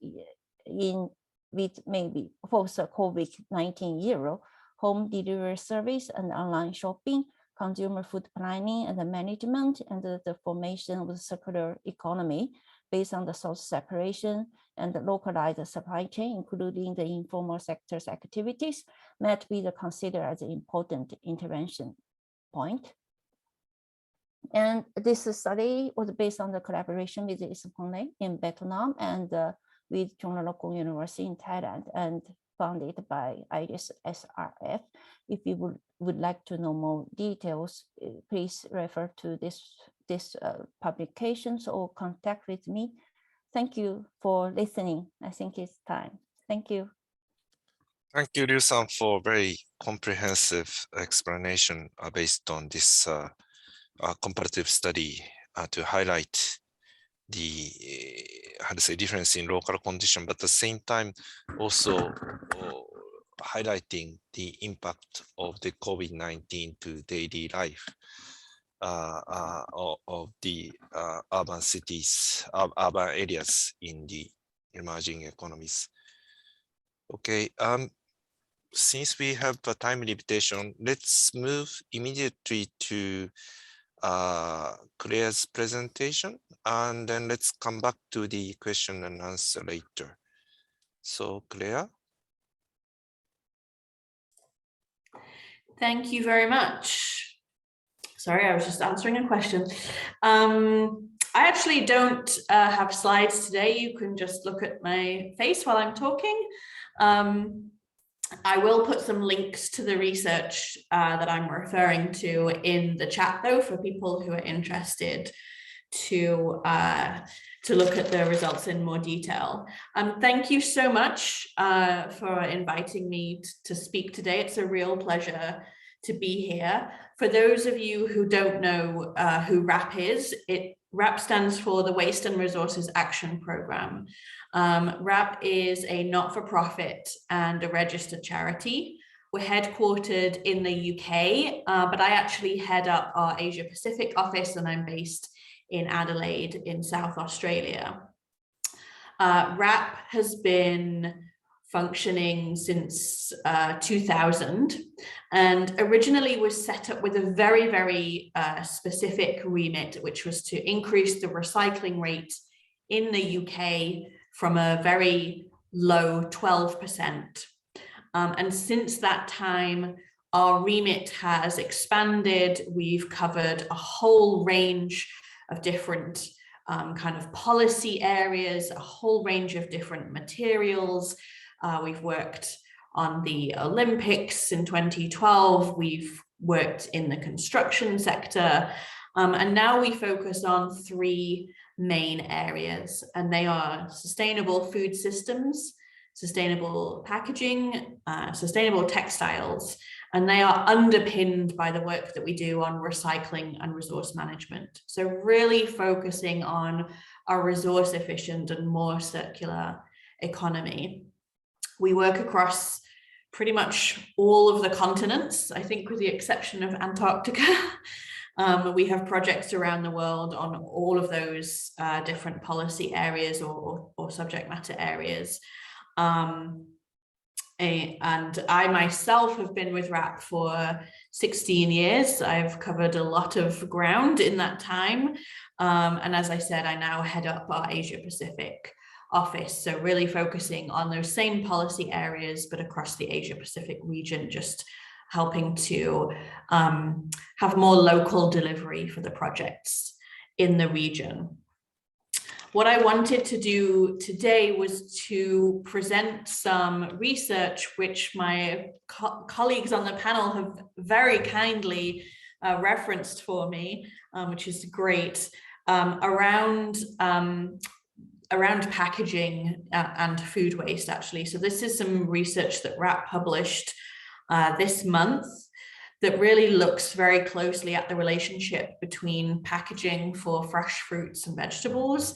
with maybe post-COVID-19 era, home delivery service and online shopping, consumer food planning and the management, and the formation of the circular economy based on the source separation and the localized supply chain, including the informal sector's activities, might be considered as an important intervention point. And this study was based on the collaboration with the ISPONE in Vietnam and with Chulalongkorn University in Thailand, and funded by IGES SRF. If you would like to know more details, please refer to this publications or contact with me. Thank you for listening. I think it's time. Thank you. Thank you, Ryu-san, for very comprehensive explanation based on this comparative study to highlight the difference in local condition, but at the same time also highlighting the impact of the COVID-19 to daily life of the urban cities, urban areas in the emerging economies. Okay, since we have a time limitation, let's move immediately to Claire's presentation, and then let's come back to the question and answer later. So Claire. Thank you very much. Sorry, I was just answering a question. I actually don't have slides today. You can just look at my face while I'm talking. I will put some links to the research that I'm referring to in the chat, though, for people who are interested to look at the results in more detail. Thank you so much for inviting me to speak today. It's a real pleasure to be here. For those of you who don't know who WRAP is, WRAP stands for the Waste and Resources Action Program. WRAP is a not-for-profit and a registered charity We're headquartered in the UK, but I actually head up our Asia Pacific office, and I'm based in Adelaide in South Australia. RAP has been functioning since 2000, and originally was set up with a very, very specific remit, which was to increase the recycling rate in the UK from a very low 12%. And since that time, our remit has expanded. We've covered a whole range of different kind of policy areas, a whole range of different materials. We've worked on the Olympics in 2012. We've worked in the construction sector. And now we focus on 3 main areas, and they are sustainable food systems, sustainable packaging, sustainable textiles, and they are underpinned by the work that we do on recycling and resource management. So really focusing on a resource efficient and more circular economy. We work across pretty much all of the continents, I think with the exception of Antarctica. We have projects around the world on all of those different policy areas or subject matter areas. And I myself have been with RAP for 16 years. I've covered a lot of ground in that time. And as I said, I now head up our Asia Pacific office. So really focusing on those same policy areas, but across the Asia Pacific region, just helping to have more local delivery for the projects in the region. What I wanted to do today was to present some research which my colleagues on the panel have very kindly referenced for me, which is great, around packaging and food waste, actually. So this is some research that RAP published this month that really looks very closely at the relationship between packaging for fresh fruits and vegetables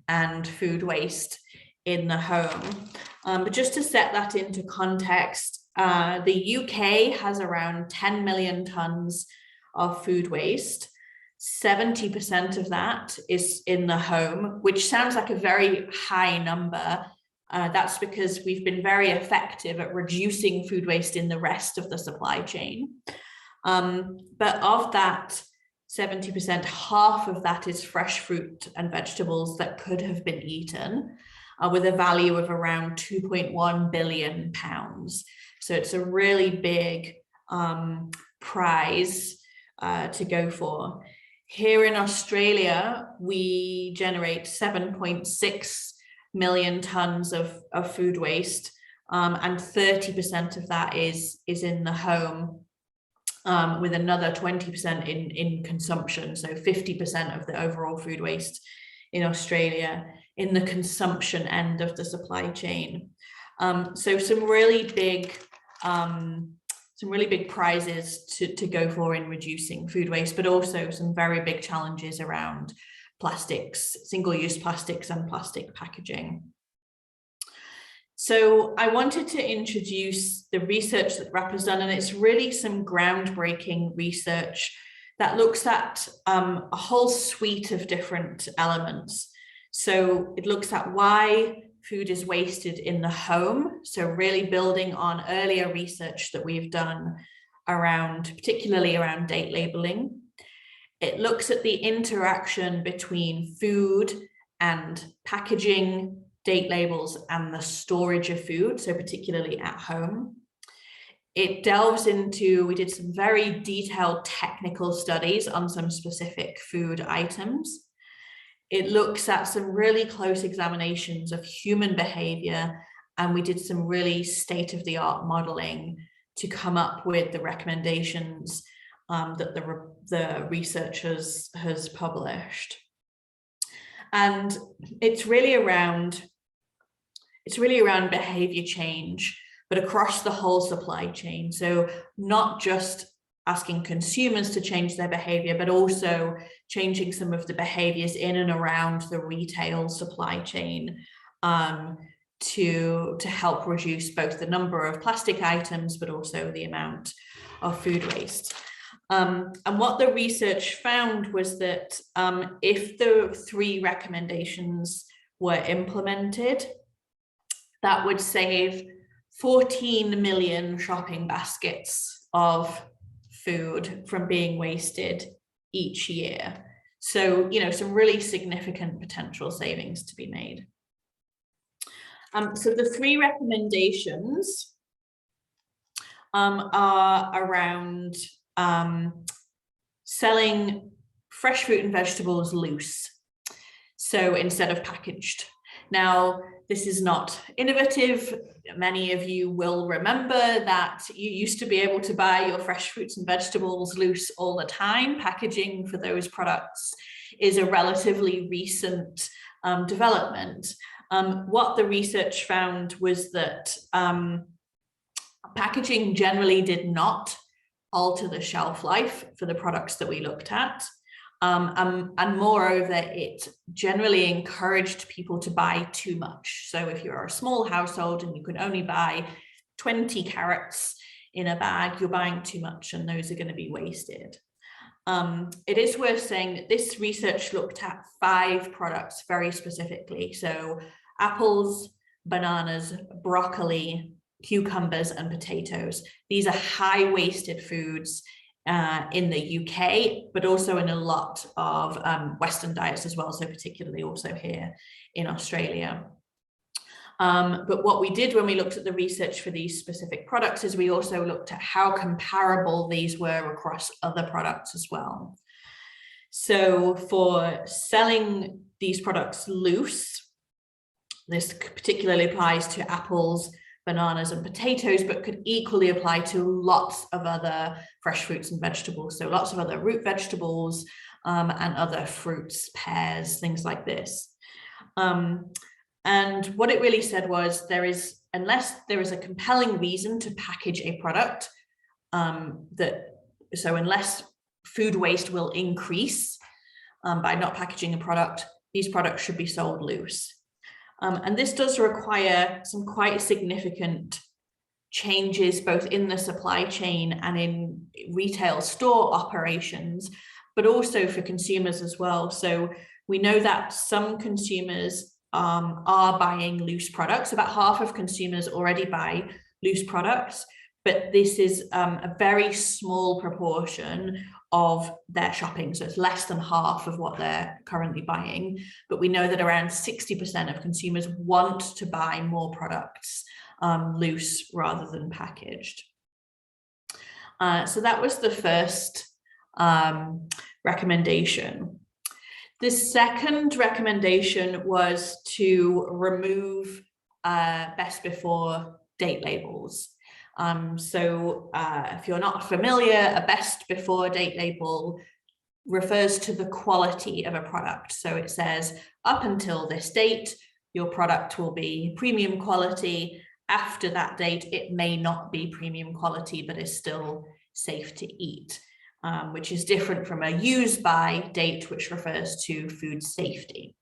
and food waste in the home. But just to set that into context, the UK has around 10 million tons of food waste. 70% of that is in the home, which sounds like a very high number. That's because we've been very effective at reducing food waste in the rest of the supply chain. But of that 70%, half of that is fresh fruit and vegetables that could have been eaten, with a value of around £2.1 billion. So it's a really big prize to go for. Here in Australia, we generate 7.6 million tons of food waste, and 30% of that is in the home, with another 20% in consumption. So 50% of the overall food waste in Australia in the consumption end of the supply chain. So some really big prizes to go for in reducing food waste, but also some very big challenges around plastics, single-use plastics and plastic packaging. So I wanted to introduce the research that RAP has done, and it's really some groundbreaking research that looks at a whole suite of different elements. So it looks at why food is wasted in the home. So really building on earlier research that we've done particularly around date labeling. It looks at the interaction between food and packaging, date labels, and the storage of food, so particularly at home. It delves into, we did some very detailed technical studies on some specific food items. It looks at some really close examinations of human behavior, and we did some really state-of-the-art modeling to come up with the recommendations that the research has published. And it's really around behavior change, but across the whole supply chain. So not just asking consumers to change their behavior, but also changing some of the behaviors in and around the retail supply chain, to help reduce both the number of plastic items, but also the amount of food waste. And what the research found was that if the 3 recommendations were implemented, that would save 14 million shopping baskets of food from being wasted each year. So, you know, some really significant potential savings to be made. So the 3 recommendations are around selling fresh fruit and vegetables loose, so instead of packaged. Now, this is not innovative. Many of you will remember that you used to be able to buy your fresh fruits and vegetables loose all the time. Packaging for those products is a relatively recent development. What the research found was that packaging generally did not alter the shelf life for the products that we looked at. And moreover, it generally encouraged people to buy too much. So if you're a small household and you can only buy 20 carrots in a bag, you're buying too much and those are going to be wasted. It is worth saying that this research looked at 5 products very specifically. So apples, bananas, broccoli, cucumbers, and potatoes. These are high wasted foods in the UK, but also in a lot of Western diets as well, so particularly also here in Australia. But what we did when we looked at the research for these specific products is we also looked at how comparable these were across other products as well. So for selling these products loose, this particularly applies to apples, bananas, and potatoes, but could equally apply to lots of other fresh fruits and vegetables. So lots of other root vegetables and other fruits, pears, things like this. And what it really said was unless there is a compelling reason to package a product, so unless food waste will increase by not packaging a product, these products should be sold loose. And this does require some quite significant changes both in the supply chain and in retail store operations, but also for consumers as well. So we know that some consumers are buying loose products. About half of consumers already buy loose products, but this is a very small proportion of their shopping. So it's less than half of what they're currently buying. But we know that around 60% of consumers want to buy more products loose rather than packaged. So that was the first recommendation. The second recommendation was to remove best before date labels. So if you're not familiar, a best before date label refers to the quality of a product. So it says up until this date, your product will be premium quality. After that date, it may not be premium quality, but is still safe to eat, which is different from a use by date, which refers to food safety.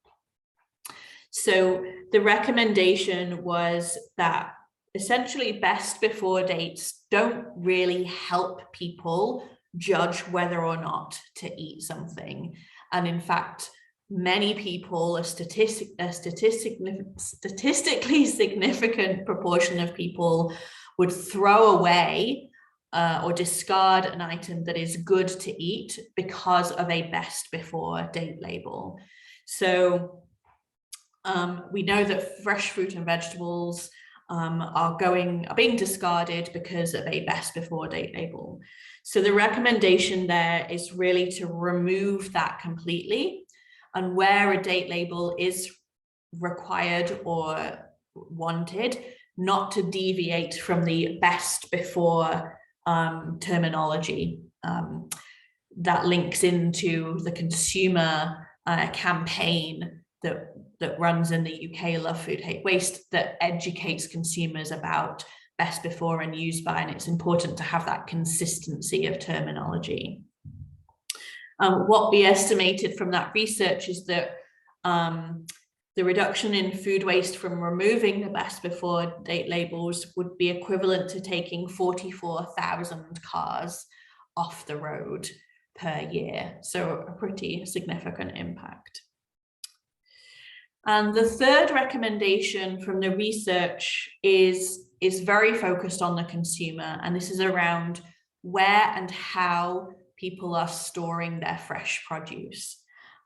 So the recommendation was that essentially best before dates don't really help people judge whether or not to eat something. And in fact, many people, a statistically significant proportion of people would throw away or discard an item that is good to eat because of a best before date label. So we know that fresh fruit and vegetables are being discarded because of a best before date label. So the recommendation there is really to remove that completely, and where a date label is required or wanted, not to deviate from the best before terminology that links into the consumer campaign that runs in the UK, Love Food, Hate Waste, that educates consumers about best before and use by, and it's important to have that consistency of terminology. What we estimated from that research is that the reduction in food waste from removing the best before date labels would be equivalent to taking 44,000 cars off the road per year. So a pretty significant impact. And the third recommendation from the research is very focused on the consumer, and this is around where and how people are storing their fresh produce.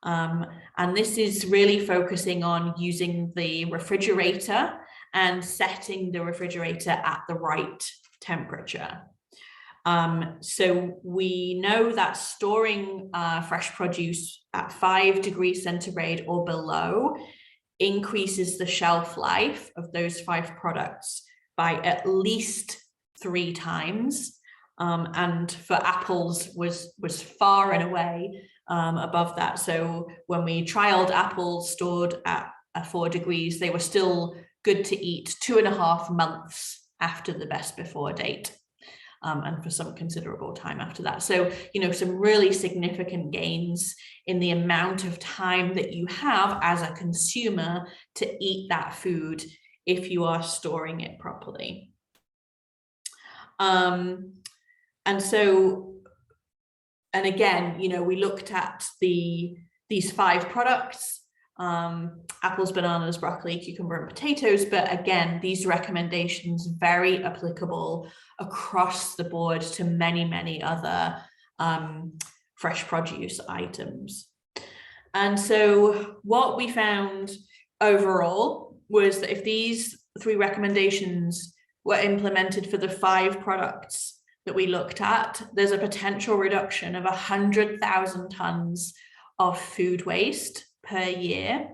And this is really focusing on using the refrigerator and setting the refrigerator at the right temperature. So we know that storing fresh produce at 5 degrees centigrade or below increases the shelf life of those 5 products by at least 3 times. And for apples was far and away above that. So when we trialed apples stored at 4 degrees, they were still good to eat 2.5 months after the best before date, and for some considerable time after that. So, you know, some really significant gains in the amount of time that you have as a consumer to eat that food if you are storing it properly. And so, and again, you know, we looked at these 5 products, apples, bananas, broccoli, cucumber, and potatoes. But again, these recommendations very applicable across the board to many, many other fresh produce items. And so what we found overall was that if these 3 recommendations were implemented for the 5 products that we looked at, there's a potential reduction of 100,000 tons of food waste per year,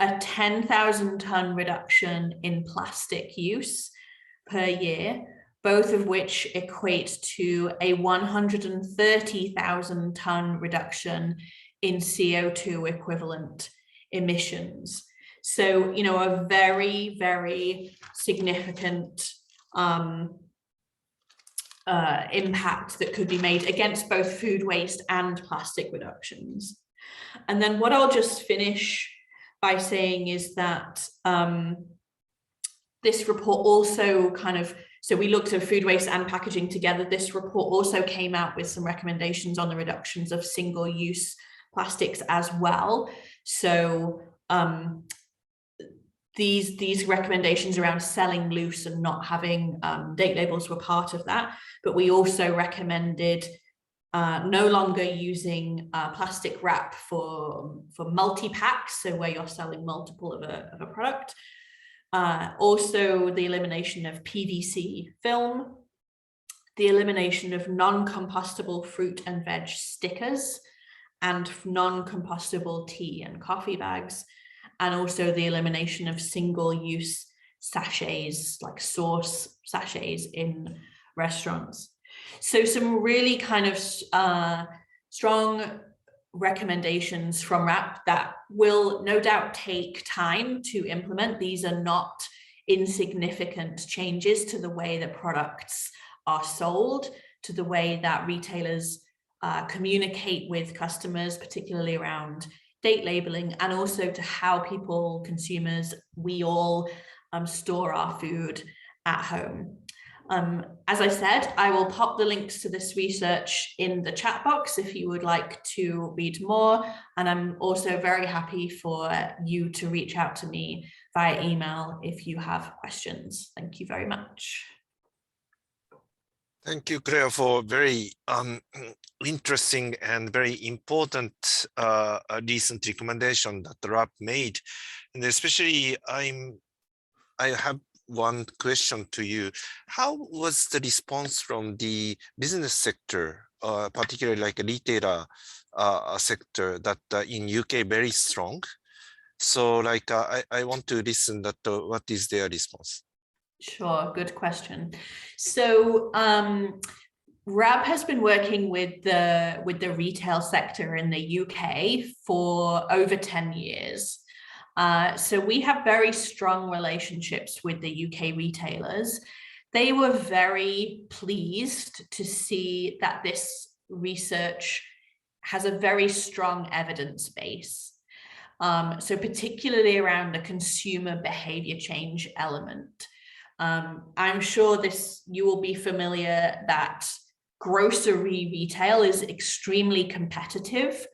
a 10,000 ton reduction in plastic use per year, both of which equate to a 130,000 ton reduction in CO2 equivalent emissions. So, you know, a very, very significant impact that could be made against both food waste and plastic reductions. And then what I'll just finish by saying is that this report also so we looked at food waste and packaging together. This report also came out with some recommendations on the reductions of single-use plastics as well. So these recommendations around selling loose and not having date labels were part of that, but we also recommended no longer using plastic wrap for multi-packs, so where you're selling multiple of a product. Also the elimination of PVC film, the elimination of non-compostable fruit and veg stickers, and non-compostable tea and coffee bags, and also the elimination of single-use sachets, like sauce sachets in restaurants. So some really kind of strong recommendations from RAP that will no doubt take time to implement. These are not insignificant changes to the way that products are sold, to the way that retailers communicate with customers, particularly around date labeling, and also to how people, consumers, we all store our food at home. As I said, I will pop the links to this research in the chat box if you would like to read more. And I'm also very happy for you to reach out to me via email if you have questions. Thank you very much. Thank you, Claire, for very interesting and very important recent recommendation that the RAP made. And especially, I have one question to you. How was the response from the business sector, particularly like a retailer sector that in UK very strong? So like I want to listen that what is their response? Sure, good question. So RAB has been working with the retail sector in the UK for over 10 years. So we have very strong relationships with the UK retailers. They were very pleased to see that this research has a very strong evidence base. So particularly around the consumer behavior change element. I'm sure you will be familiar that grocery retail is extremely competitive.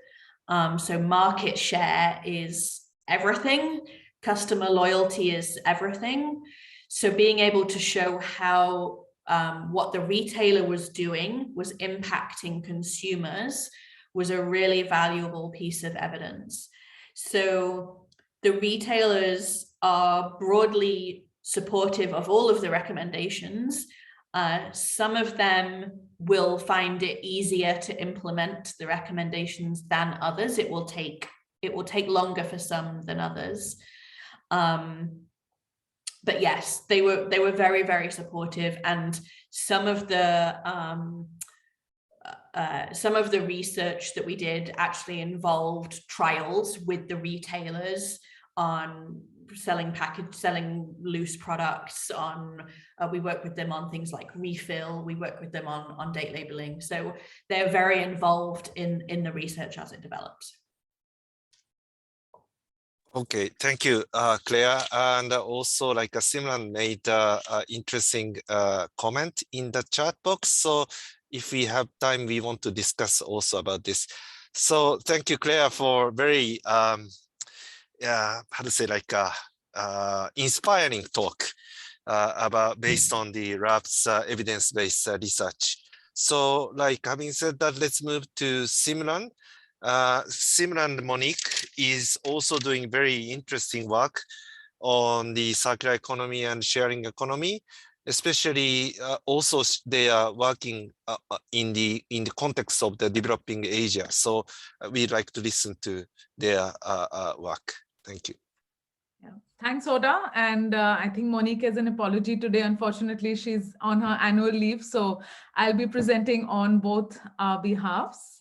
So market share is everything. Customer loyalty is everything. So being able to show how what the retailer was doing was impacting consumers was a really valuable piece of evidence. So the retailers are broadly supportive of all of the recommendations. Some of them will find it easier to implement the recommendations than others. It will take longer for some than others. But yes, they were very, very supportive, and some of the research that we did actually involved trials with the retailers on selling loose products. We work with them on things like refill. We work with them on date labeling. So they're very involved in the research as it develops. Okay, thank you, Claire. And also, like Simran made interesting comment in the chat box. So if we have time, we want to discuss also about this. So thank you, Claire, for very, how to say, like inspiring talk about based on the RAP's evidence-based research. So like having said that, let's move to Simran. Simran Monique is also doing very interesting work on the circular economy and sharing economy, especially also they are working in the context of the developing Asia. So we'd like to listen to their work. Thank you. Yeah. Thanks, Hotta. And I think Monique has an apology today. Unfortunately, she's on her annual leave. So I'll be presenting on both our behalves.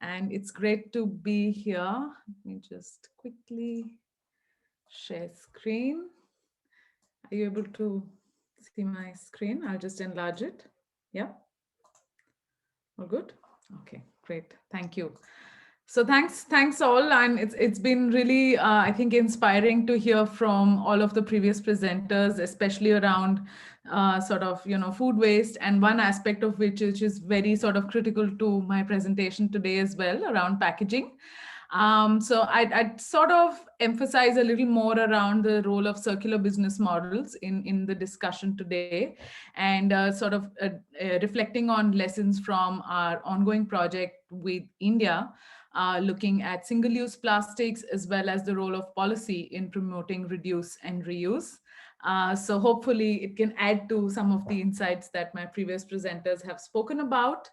And it's great to be here. Let me just quickly share screen. Are you able to see my screen? I'll just enlarge it. Yeah. All good? Okay, great. Thank you. So thanks all. And it's been really, I think, inspiring to hear from all of the previous presenters, especially around sort of, food waste, and one aspect of which is very sort of critical to my presentation today as well, around packaging. So I'd sort of emphasize a little more around the role of circular business models in the discussion today, and sort of reflecting on lessons from our ongoing project with India, looking at single-use plastics, as well as the role of policy in promoting reduce and reuse. So hopefully it can add to some of the insights that my previous presenters have spoken about.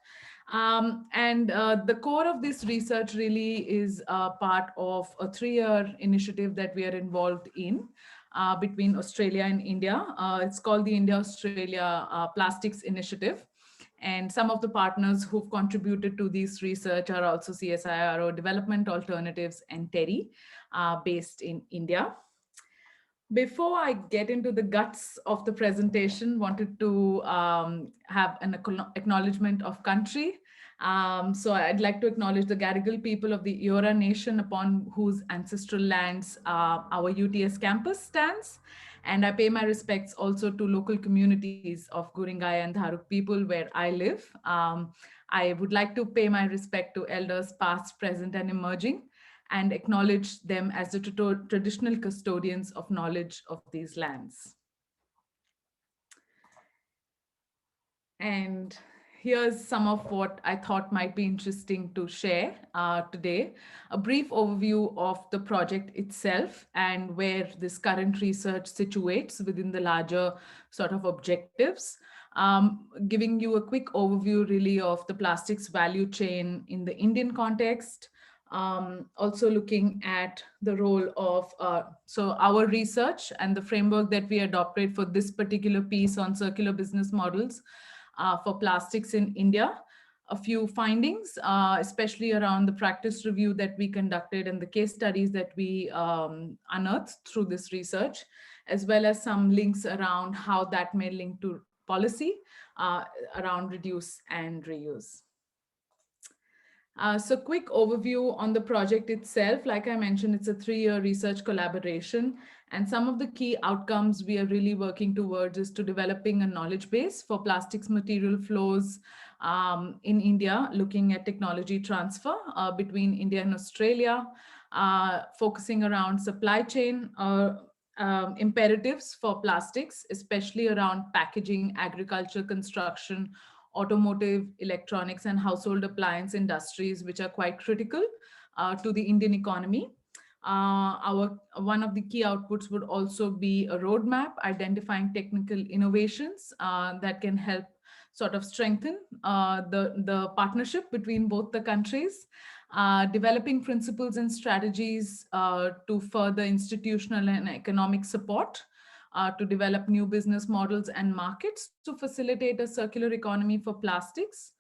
And the core of this research really is part of a 3-year initiative that we are involved in between Australia and India. It's called the India-Australia Plastics Initiative. And some of the partners who've contributed to this research are also CSIRO Development Alternatives and TERI, based in India. Before I get into the guts of the presentation, wanted to have an acknowledgement of country. So I'd like to acknowledge the Gadigal people of the Eora Nation, upon whose ancestral lands our UTS campus stands. And I pay my respects also to local communities of Guringai and Dharuk people where I live. I would like to pay my respect to elders past, present, and emerging, and acknowledge them as the traditional custodians of knowledge of these lands. And here's some of what I thought might be interesting to share today. A brief overview of the project itself and where this current research situates within the larger sort of objectives. Giving you a quick overview really of the plastics value chain in the Indian context. Also looking at the role of, so our research and the framework that we adopted for this particular piece on circular business models for plastics in India. A few findings, especially around the practice review that we conducted and the case studies that we unearthed through this research, as well as some links around how that may link to policy around reduce and reuse. So quick overview on the project itself. Like I mentioned, it's a 3-year research collaboration. And some of the key outcomes we are really working towards is to developing a knowledge base for plastics material flows in India, looking at technology transfer between India and Australia, focusing around supply chain imperatives for plastics, especially around packaging, agriculture, construction, automotive, electronics, and household appliance industries, which are quite critical to the Indian economy. One of the key outputs would also be a roadmap identifying technical innovations that can help sort of strengthen the partnership between both the countries, developing principles and strategies to further institutional and economic support to develop new business models and markets to facilitate a circular economy for plastics,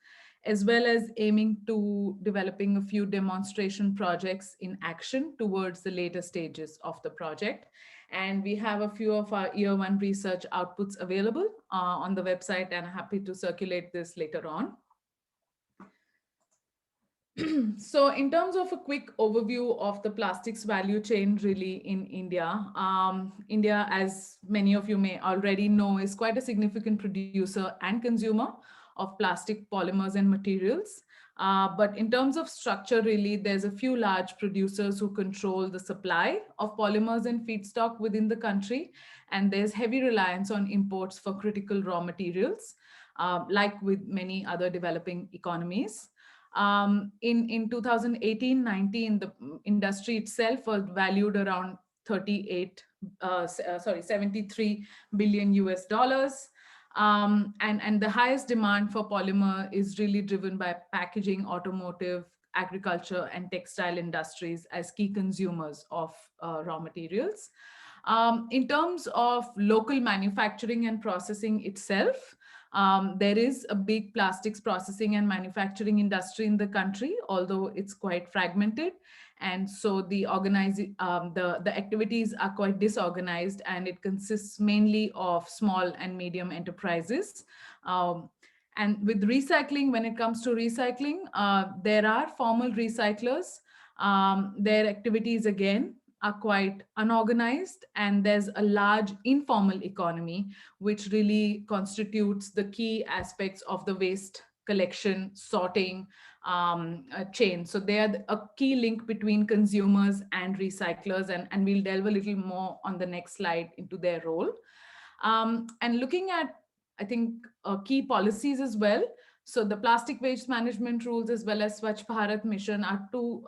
as well as aiming to developing a few demonstration projects in action towards the later stages of the project. And we have a few of our year 1 research outputs available on the website, and I'm happy to circulate this later on. So in terms of a quick overview of the plastics value chain really in India, India, as many of you may already know, is quite a significant producer and consumer of plastic polymers and materials. But in terms of structure, really, there's a few large producers who control the supply of polymers and feedstock within the country. And there's heavy reliance on imports for critical raw materials, like with many other developing economies. In 2018-19, the industry itself was valued around 73 billion US dollars. And the highest demand for polymer is really driven by packaging, automotive, agriculture, and textile industries as key consumers of raw materials. In terms of local manufacturing and processing itself, there is a big plastics processing and manufacturing industry in the country, although it's quite fragmented. And so the activities are quite disorganized, and it consists mainly of small and medium enterprises. And with recycling, when it comes to recycling, there are formal recyclers. Their activities, again, are quite unorganized, and there's a large informal economy, which really constitutes the key aspects of the waste collection, sorting chain. So they are a key link between consumers and recyclers, and we'll delve a little more on the next slide into their role. And looking at, I think, key policies as well. So the plastic waste management rules as well as Swachh Bharat mission are two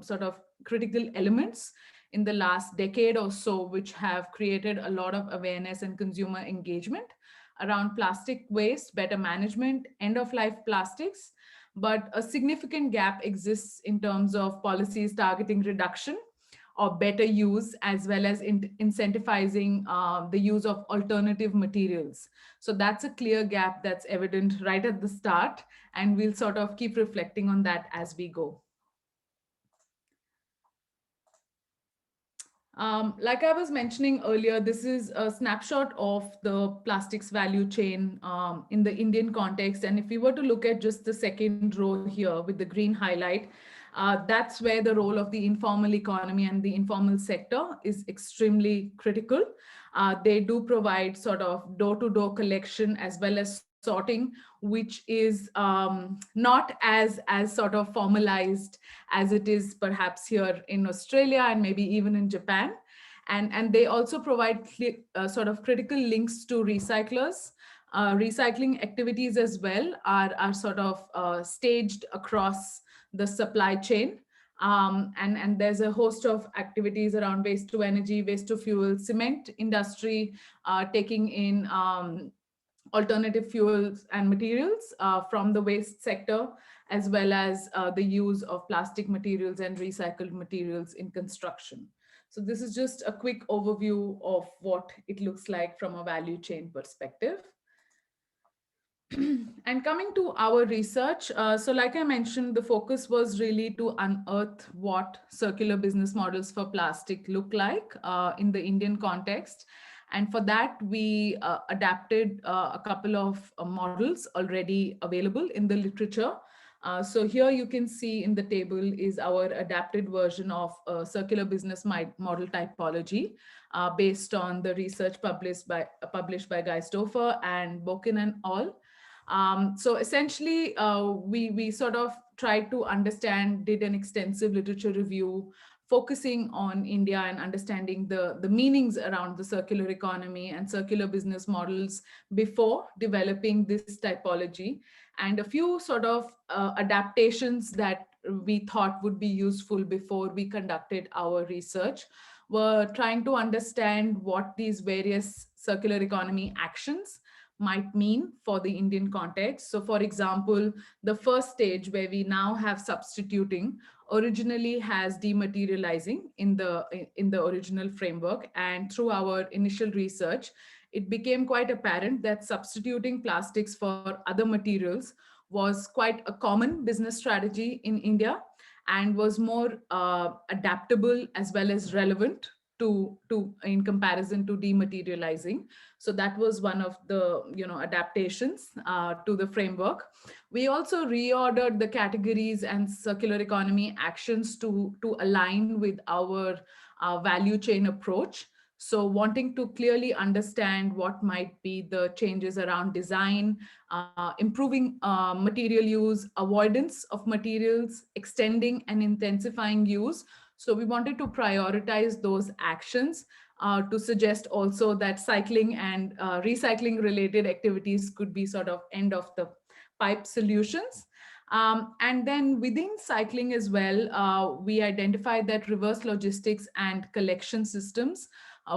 sort of critical elements in the last decade or so, which have created a lot of awareness and consumer engagement around plastic waste, better management, end-of-life plastics. But a significant gap exists in terms of policies targeting reduction or better use, as well as incentivizing the use of alternative materials. So that's a clear gap that's evident right at the start, and we'll sort of keep reflecting on that as we go. Like I was mentioning earlier, this is a snapshot of the plastics value chain in the Indian context. And if we were to look at just the second row here with the green highlight, that's where the role of the informal economy and the informal sector is extremely critical. They do provide sort of door-to-door collection as well as sorting, which is not as sort of formalized as it is perhaps here in Australia and maybe even in Japan. And they also provide sort of critical links to recyclers. Recycling activities as well are sort of staged across the supply chain. And there's a host of activities around waste to energy, waste to fuel, cement industry, taking in alternative fuels and materials from the waste sector, as well as the use of plastic materials and recycled materials in construction. So this is just a quick overview of what it looks like from a value chain perspective. And coming to our research, so like I mentioned, the focus was really to unearth what circular business models for plastic look like in the Indian context. And for that, we adapted a couple of models already available in the literature. So here you can see in the table is our adapted version of circular business model typology based on the research published by Guy Stoffer and Boken and al. So essentially, we sort of tried to understand, did an extensive literature review focusing on India and understanding the meanings around the circular economy and circular business models before developing this typology, and a few sort of adaptations that we thought would be useful before we conducted our research were trying to understand what these various circular economy actions might mean for the Indian context. So for example, the first stage where we now have substituting originally has dematerializing in the original framework, and through our initial research, it became quite apparent that substituting plastics for other materials was quite a common business strategy in India and was more adaptable as well as relevant to in comparison to dematerializing. So that was one of the adaptations to the framework. We also reordered the categories and circular economy actions to align with our value chain approach. So wanting to clearly understand what might be the changes around design, improving material use, avoidance of materials, extending and intensifying use. So we wanted to prioritize those actions to suggest also that cycling and recycling related activities could be sort of end of the pipe solutions. And then within cycling as well, we identified that reverse logistics and collection systems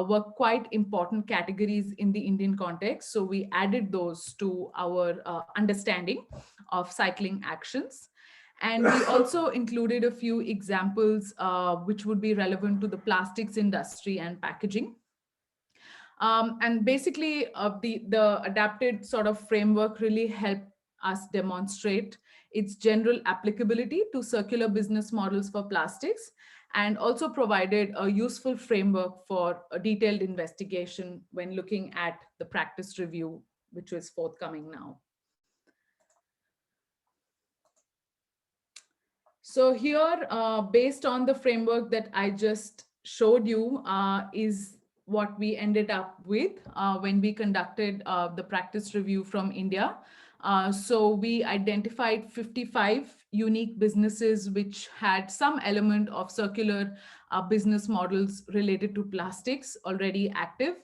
were quite important categories in the Indian context. So we added those to our understanding of cycling actions. And we also included a few examples which would be relevant to the plastics industry and packaging. And basically the adapted sort of framework really helped us demonstrate its general applicability to circular business models for plastics, and also provided a useful framework for a detailed investigation when looking at the practice review, which is forthcoming now. So here, based on the framework that I just showed you, is what we ended up with when we conducted the practice review from India. So we identified 55 unique businesses which had some element of circular business models related to plastics already active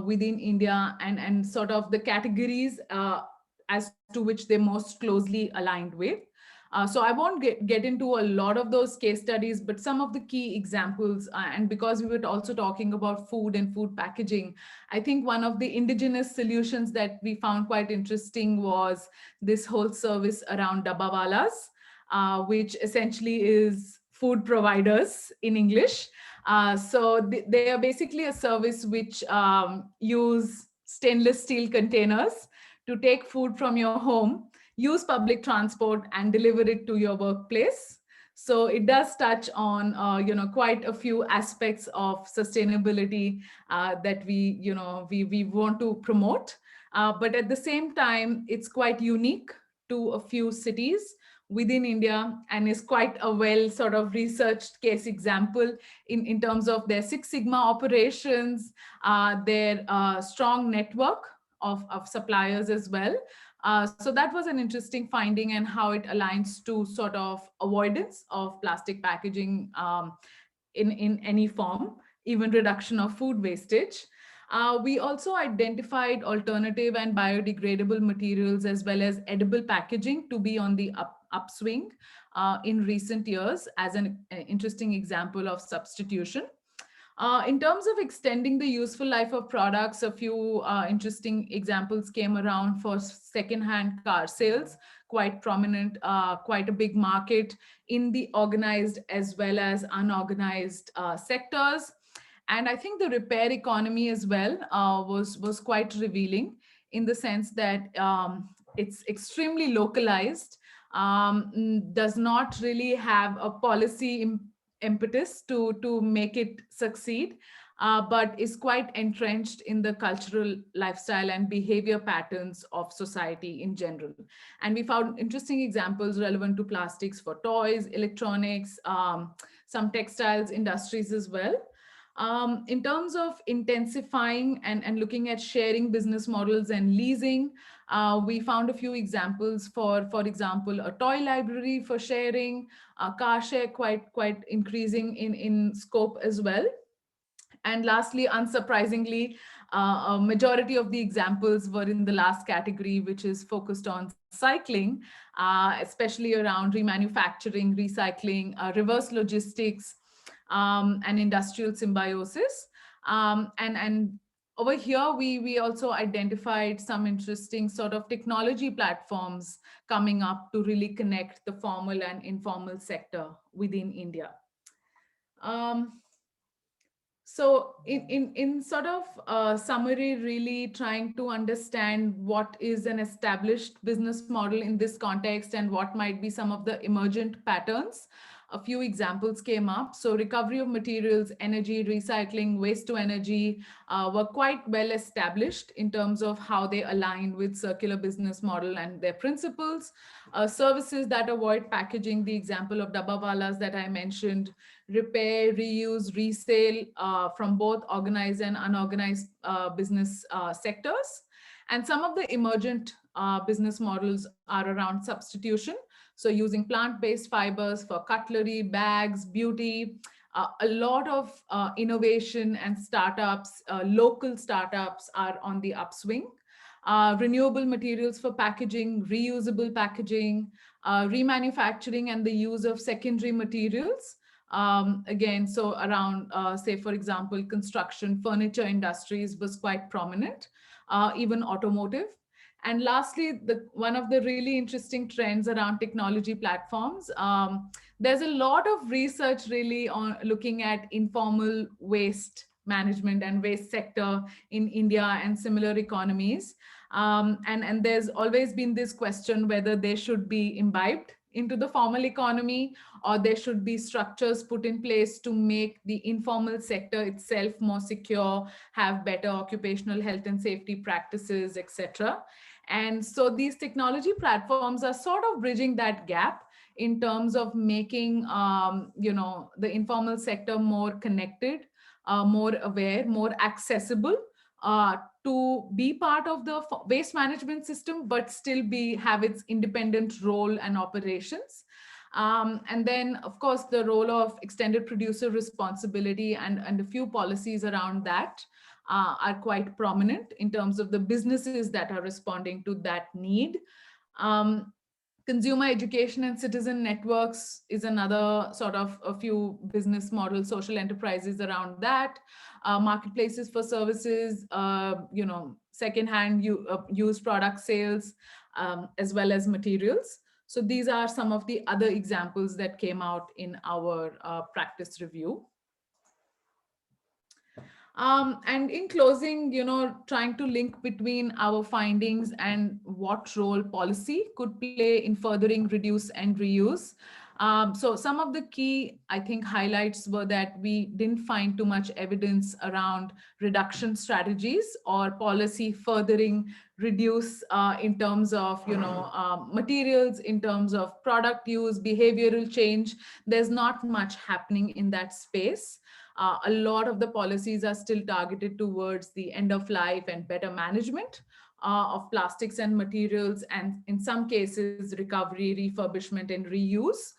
within India, and sort of the categories as to which they most closely aligned with. So I won't get into a lot of those case studies, but some of the key examples, and because we were also talking about food and food packaging, I think one of the indigenous solutions that we found quite interesting was this whole service around dabbawalas, which essentially is food providers in English. So they are basically a service which use stainless steel containers to take food from your home, use public transport, and deliver it to your workplace. So it does touch on quite a few aspects of sustainability that we want to promote. But at the same time, it's quite unique to a few cities within India, and is quite a well sort of researched case example in terms of their Six Sigma operations, their strong network of suppliers as well. So that was an interesting finding, and how it aligns to sort of avoidance of plastic packaging in any form, even reduction of food wastage. We also identified alternative and biodegradable materials as well as edible packaging to be on the upswing in recent years as an interesting example of substitution. In terms of extending the useful life of products, a few interesting examples came around for secondhand car sales, quite prominent, quite a big market in the organized as well as unorganized sectors. And I think the repair economy as well was quite revealing, in the sense that it's extremely localized, does not really have a policy impetus to make it succeed. but is quite entrenched in the cultural lifestyle and behavior patterns of society in general. And we found interesting examples relevant to plastics for toys, electronics, some textiles industries as well. In terms of intensifying and looking at sharing business models and leasing, we found a few examples for example, a toy library for sharing, car share quite increasing in scope as well. And lastly, unsurprisingly, a majority of the examples were in the last category, which is focused on cycling, especially around remanufacturing, recycling, reverse logistics, and industrial symbiosis. And over here, we also identified some interesting sort of technology platforms coming up to really connect the formal and informal sector within India. So in sort of summary, really trying to understand what is an established business model in this context and what might be some of the emergent patterns. A few examples came up. So recovery of materials, energy, recycling, waste to energy were quite well established in terms of how they align with circular business model and their principles. Services that avoid packaging, the example of Dabbawalas that I mentioned, repair, reuse, resale from both organized and unorganized business sectors. And some of the emergent business models are around substitution. So using plant-based fibers for cutlery, bags, beauty, a lot of innovation and startups, local startups are on the upswing. Renewable materials for packaging, reusable packaging, remanufacturing and the use of secondary materials. Again, so around, say, for example, construction, furniture industries was quite prominent, even automotive. And lastly, one of the really interesting trends around technology platforms, there's a lot of research really on looking at informal waste management and waste sector in India and similar economies. And there's always been this question whether they should be imbibed into the formal economy, or there should be structures put in place to make the informal sector itself more secure, have better occupational health and safety practices, etc. And so these technology platforms are sort of bridging that gap in terms of making the informal sector more connected, more aware, more accessible, to be part of the waste management system, but still have its independent role and operations. And then, of course, the role of extended producer responsibility and a few policies around that are quite prominent in terms of the businesses that are responding to that need. Consumer education and citizen networks is another sort of a few business model, social enterprises around that. Marketplaces for services, secondhand used product sales, as well as materials. So these are some of the other examples that came out in our practice review. And in closing, trying to link between our findings and what role policy could play in furthering reduce and reuse. So some of the key, I think, highlights were that we didn't find too much evidence around reduction strategies or policy furthering reduce in terms of, materials, in terms of product use, behavioral change. There's not much happening in that space. A lot of the policies are still targeted towards the end of life and better management of plastics and materials, and in some cases, recovery, refurbishment, and reuse.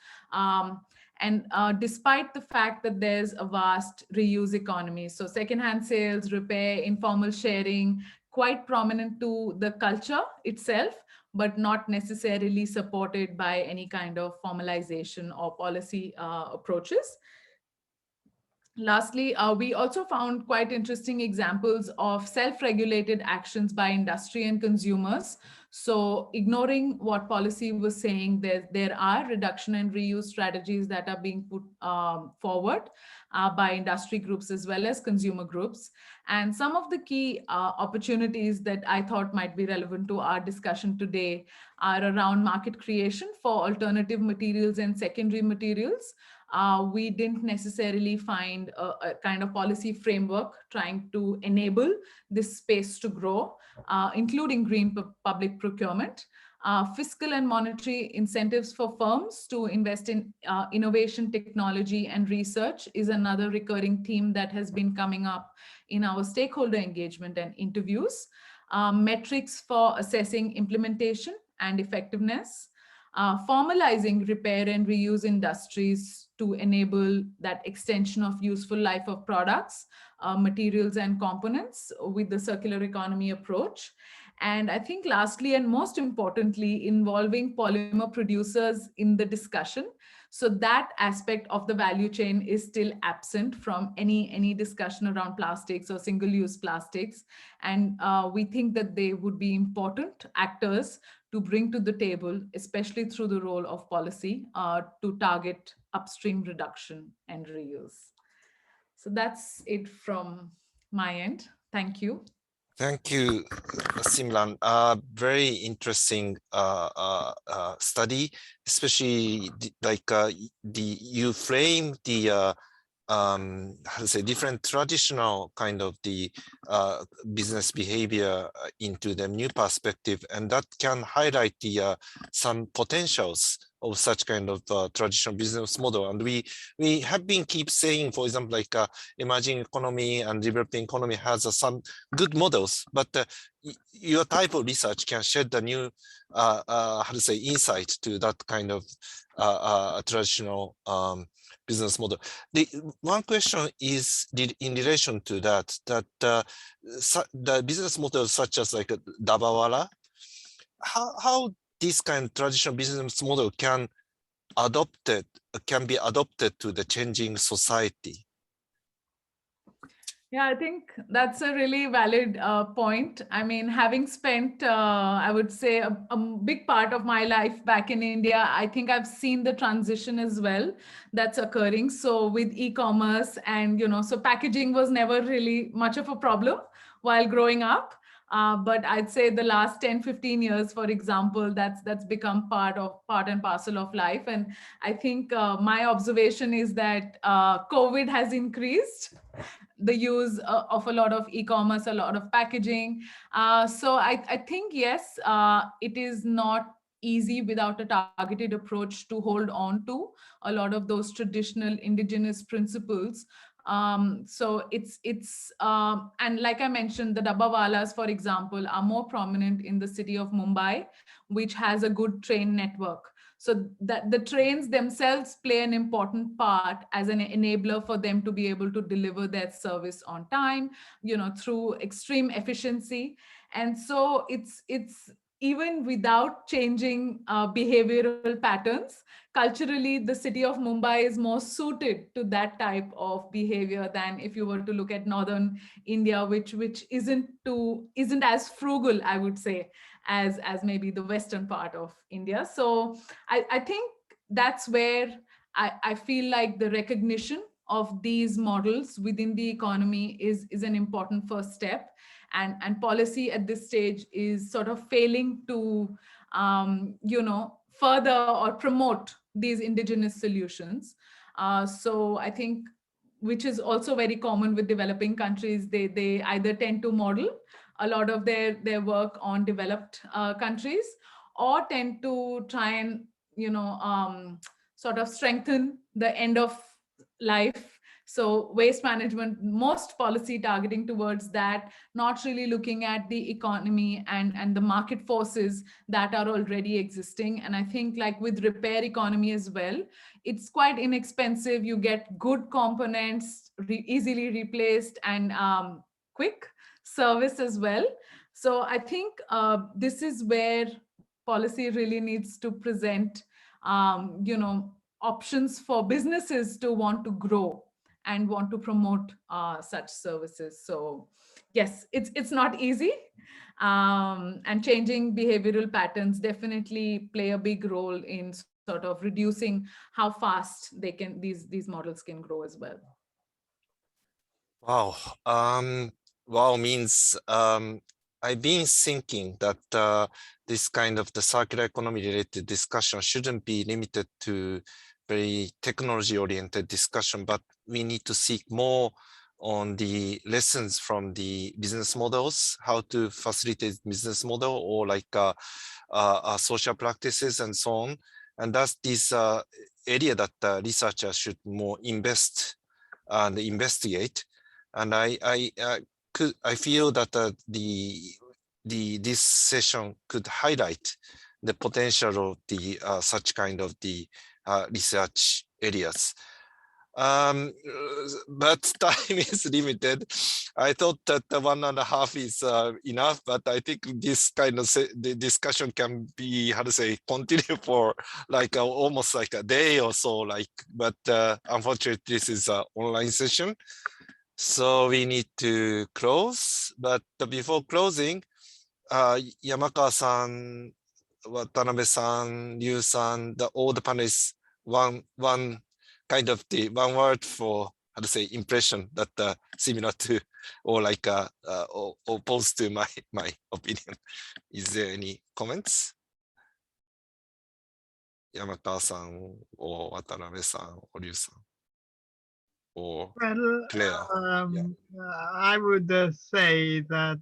Despite the fact that there's a vast reuse economy, so secondhand sales, repair, informal sharing, quite prominent to the culture itself, but not necessarily supported by any kind of formalization or policy approaches. Lastly, we also found quite interesting examples of self-regulated actions by industry and consumers. So ignoring what policy was saying, there are reduction and reuse strategies that are being put forward by industry groups as well as consumer groups. And some of the key opportunities that I thought might be relevant to our discussion today are around market creation for alternative materials and secondary materials. we didn't necessarily find a kind of policy framework trying to enable this space to grow, including green public procurement. Fiscal and monetary incentives for firms to invest in innovation, technology, and research is another recurring theme that has been coming up in our stakeholder engagement and interviews. Metrics for assessing implementation and effectiveness. Formalizing repair and reuse industries to enable that extension of useful life of products, materials, and components with the circular economy approach. And I think lastly, and most importantly, involving polymer producers in the discussion. So that aspect of the value chain is still absent from any discussion around plastics or single-use plastics. And we think that they would be important actors to bring to the table, especially through the role of policy, to target upstream reduction and reuse. So that's it from my end. Thank you. Thank you, Simran. Very interesting study, especially you frame the how to say, different traditional kind of the business behavior into the new perspective, and that can highlight the some potentials of such kind of traditional business model. And we have been keep saying, for example, like emerging economy and developing economy has some good models, but your type of research can shed the new how to say, insight to that kind of traditional business model. The one question is in relation to that the business models such as like Dabawala, how this kind of traditional business model can be adopted to the changing society? Yeah, I think that's a really valid point. I mean, having spent, I would say, a big part of my life back in India, I think I've seen the transition as well that's occurring. So with e-commerce and, so packaging was never really much of a problem while growing up. But I'd say the last 10, 15 years, for example, that's become part and parcel of life. And I think my observation is that COVID has increased the use of a lot of e-commerce, a lot of packaging. So I think, yes, it is not easy without a targeted approach to hold on to a lot of those traditional indigenous principles. So it's and like I mentioned, the Dabbawalas, for example, are more prominent in the city of Mumbai, which has a good train network. So that the trains themselves play an important part as an enabler for them to be able to deliver their service on time, through extreme efficiency. And so it's even without changing behavioral patterns, culturally, the city of Mumbai is more suited to that type of behavior than if you were to look at northern India, which isn't as frugal, I would say, as maybe the western part of India. So I think that's where I feel like the recognition of these models within the economy is an important first step. And policy at this stage is sort of failing to, further or promote these indigenous solutions. So I think, which is also very common with developing countries, they either tend to model a lot of their work on developed countries, or tend to try and, sort of strengthen the end of life. So waste management, most policy targeting towards that, not really looking at the economy and the market forces that are already existing. And I think, like with repair economy as well, it's quite inexpensive. You get good components, easily replaced, and quick service as well. So I think this is where policy really needs to present, options for businesses to want to grow and want to promote such services. So yes, it's not easy. And changing behavioral patterns definitely play a big role in sort of reducing how fast these models can grow as well. Wow. Wow means I've been thinking that this kind of the circular economy related discussion shouldn't be limited to very technology-oriented discussion, but we need to seek more on the lessons from the business models, how to facilitate business model, or like social practices and so on. And that's this area that researchers should more invest and investigate. And I feel that this session could highlight the potential of the such kind of the research areas. But time is limited. I thought that the 1.5 is enough, but I think this kind of the discussion can be, how to say, continue for like almost like a day or so. Like, but unfortunately, this is an online session, so we need to close. But before closing, Yamakawa-san, Watanabe-san, Ryu-san, all the panelists, one kind of the one word for, how to say, impression that similar to or like opposed to my opinion. Is there any comments? Yamakawa-san or Watanabe-san or Ryu-san or Well, Claire? I would say that,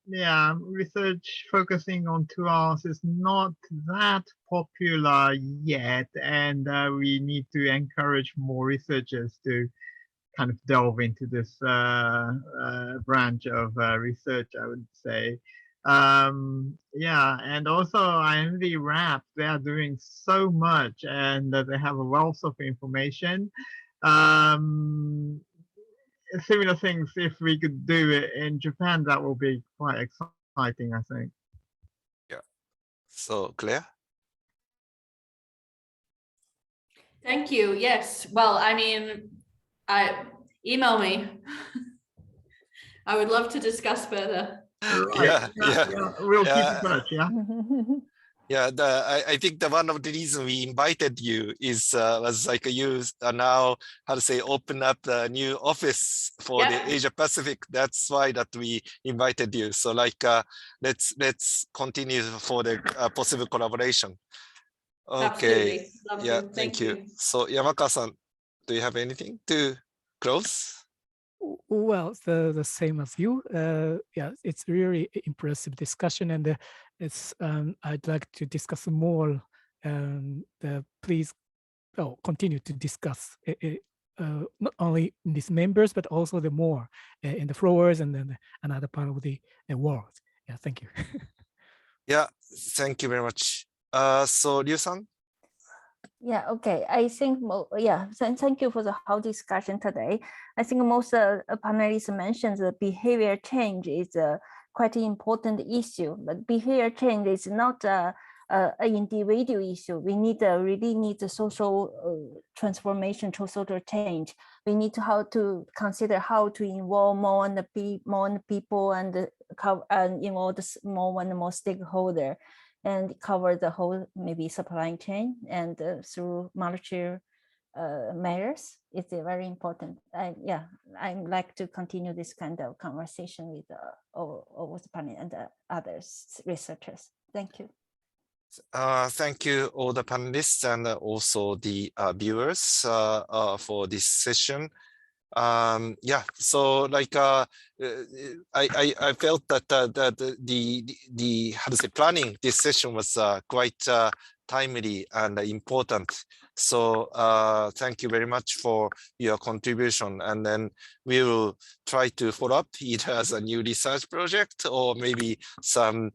yeah, research focusing on 2 hours is not that popular yet, and we need to encourage more researchers to kind of delve into this branch of research, I would say. Yeah, and also IMD RAP, they are doing so much, and they have a wealth of information. Similar things, if we could do it in Japan, that will be quite exciting, I think. Yeah. So Claire? Thank you. Yes. Well, I mean, email me. I would love to discuss further. Right. Yeah. We'll keep in touch, yeah. Yeah, I think the one of the reason we invited you is was like you are now, how to say, open up the new office for the Asia Pacific. That's why that we invited you. So like let's continue for the possible collaboration. Okay. Absolutely. Love Yeah, to. thank you. So Yamakawa-san, do you have anything to close? Well, the same as you. Yeah, it's really impressive discussion, and it's I'd like to discuss more. Please continue to discuss not only these members, but also the more in the floors and then another part of the world. Yeah, thank you. Yeah, thank you very much. So Ryu-san? Yeah, okay. I think, yeah, thank you for the whole discussion today. I think most panelists mentioned the behavior change is a quite important issue, but behavior change is not an individual issue. We really need the social transformation, social change. We need to consider how to involve more and people and involve more and more stakeholder, and cover the whole maybe supply chain, and through monetary measures. It's very important. Yeah, I'd like to continue this kind of conversation with all the panel and the others researchers. Thank you. Thank you all the panelists and also the viewers for this session. Yeah, so like I felt that the how to say, planning this session was quite timely and important. So thank you very much for your contribution, and then we will try to follow up either as a new research project or maybe some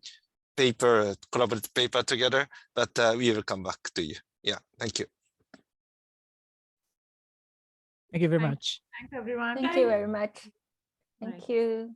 collaborative paper together, but we will come back to you. Yeah, thank you. Thank you very much. Thanks, everyone. Thank you very much. Thank Bye. you.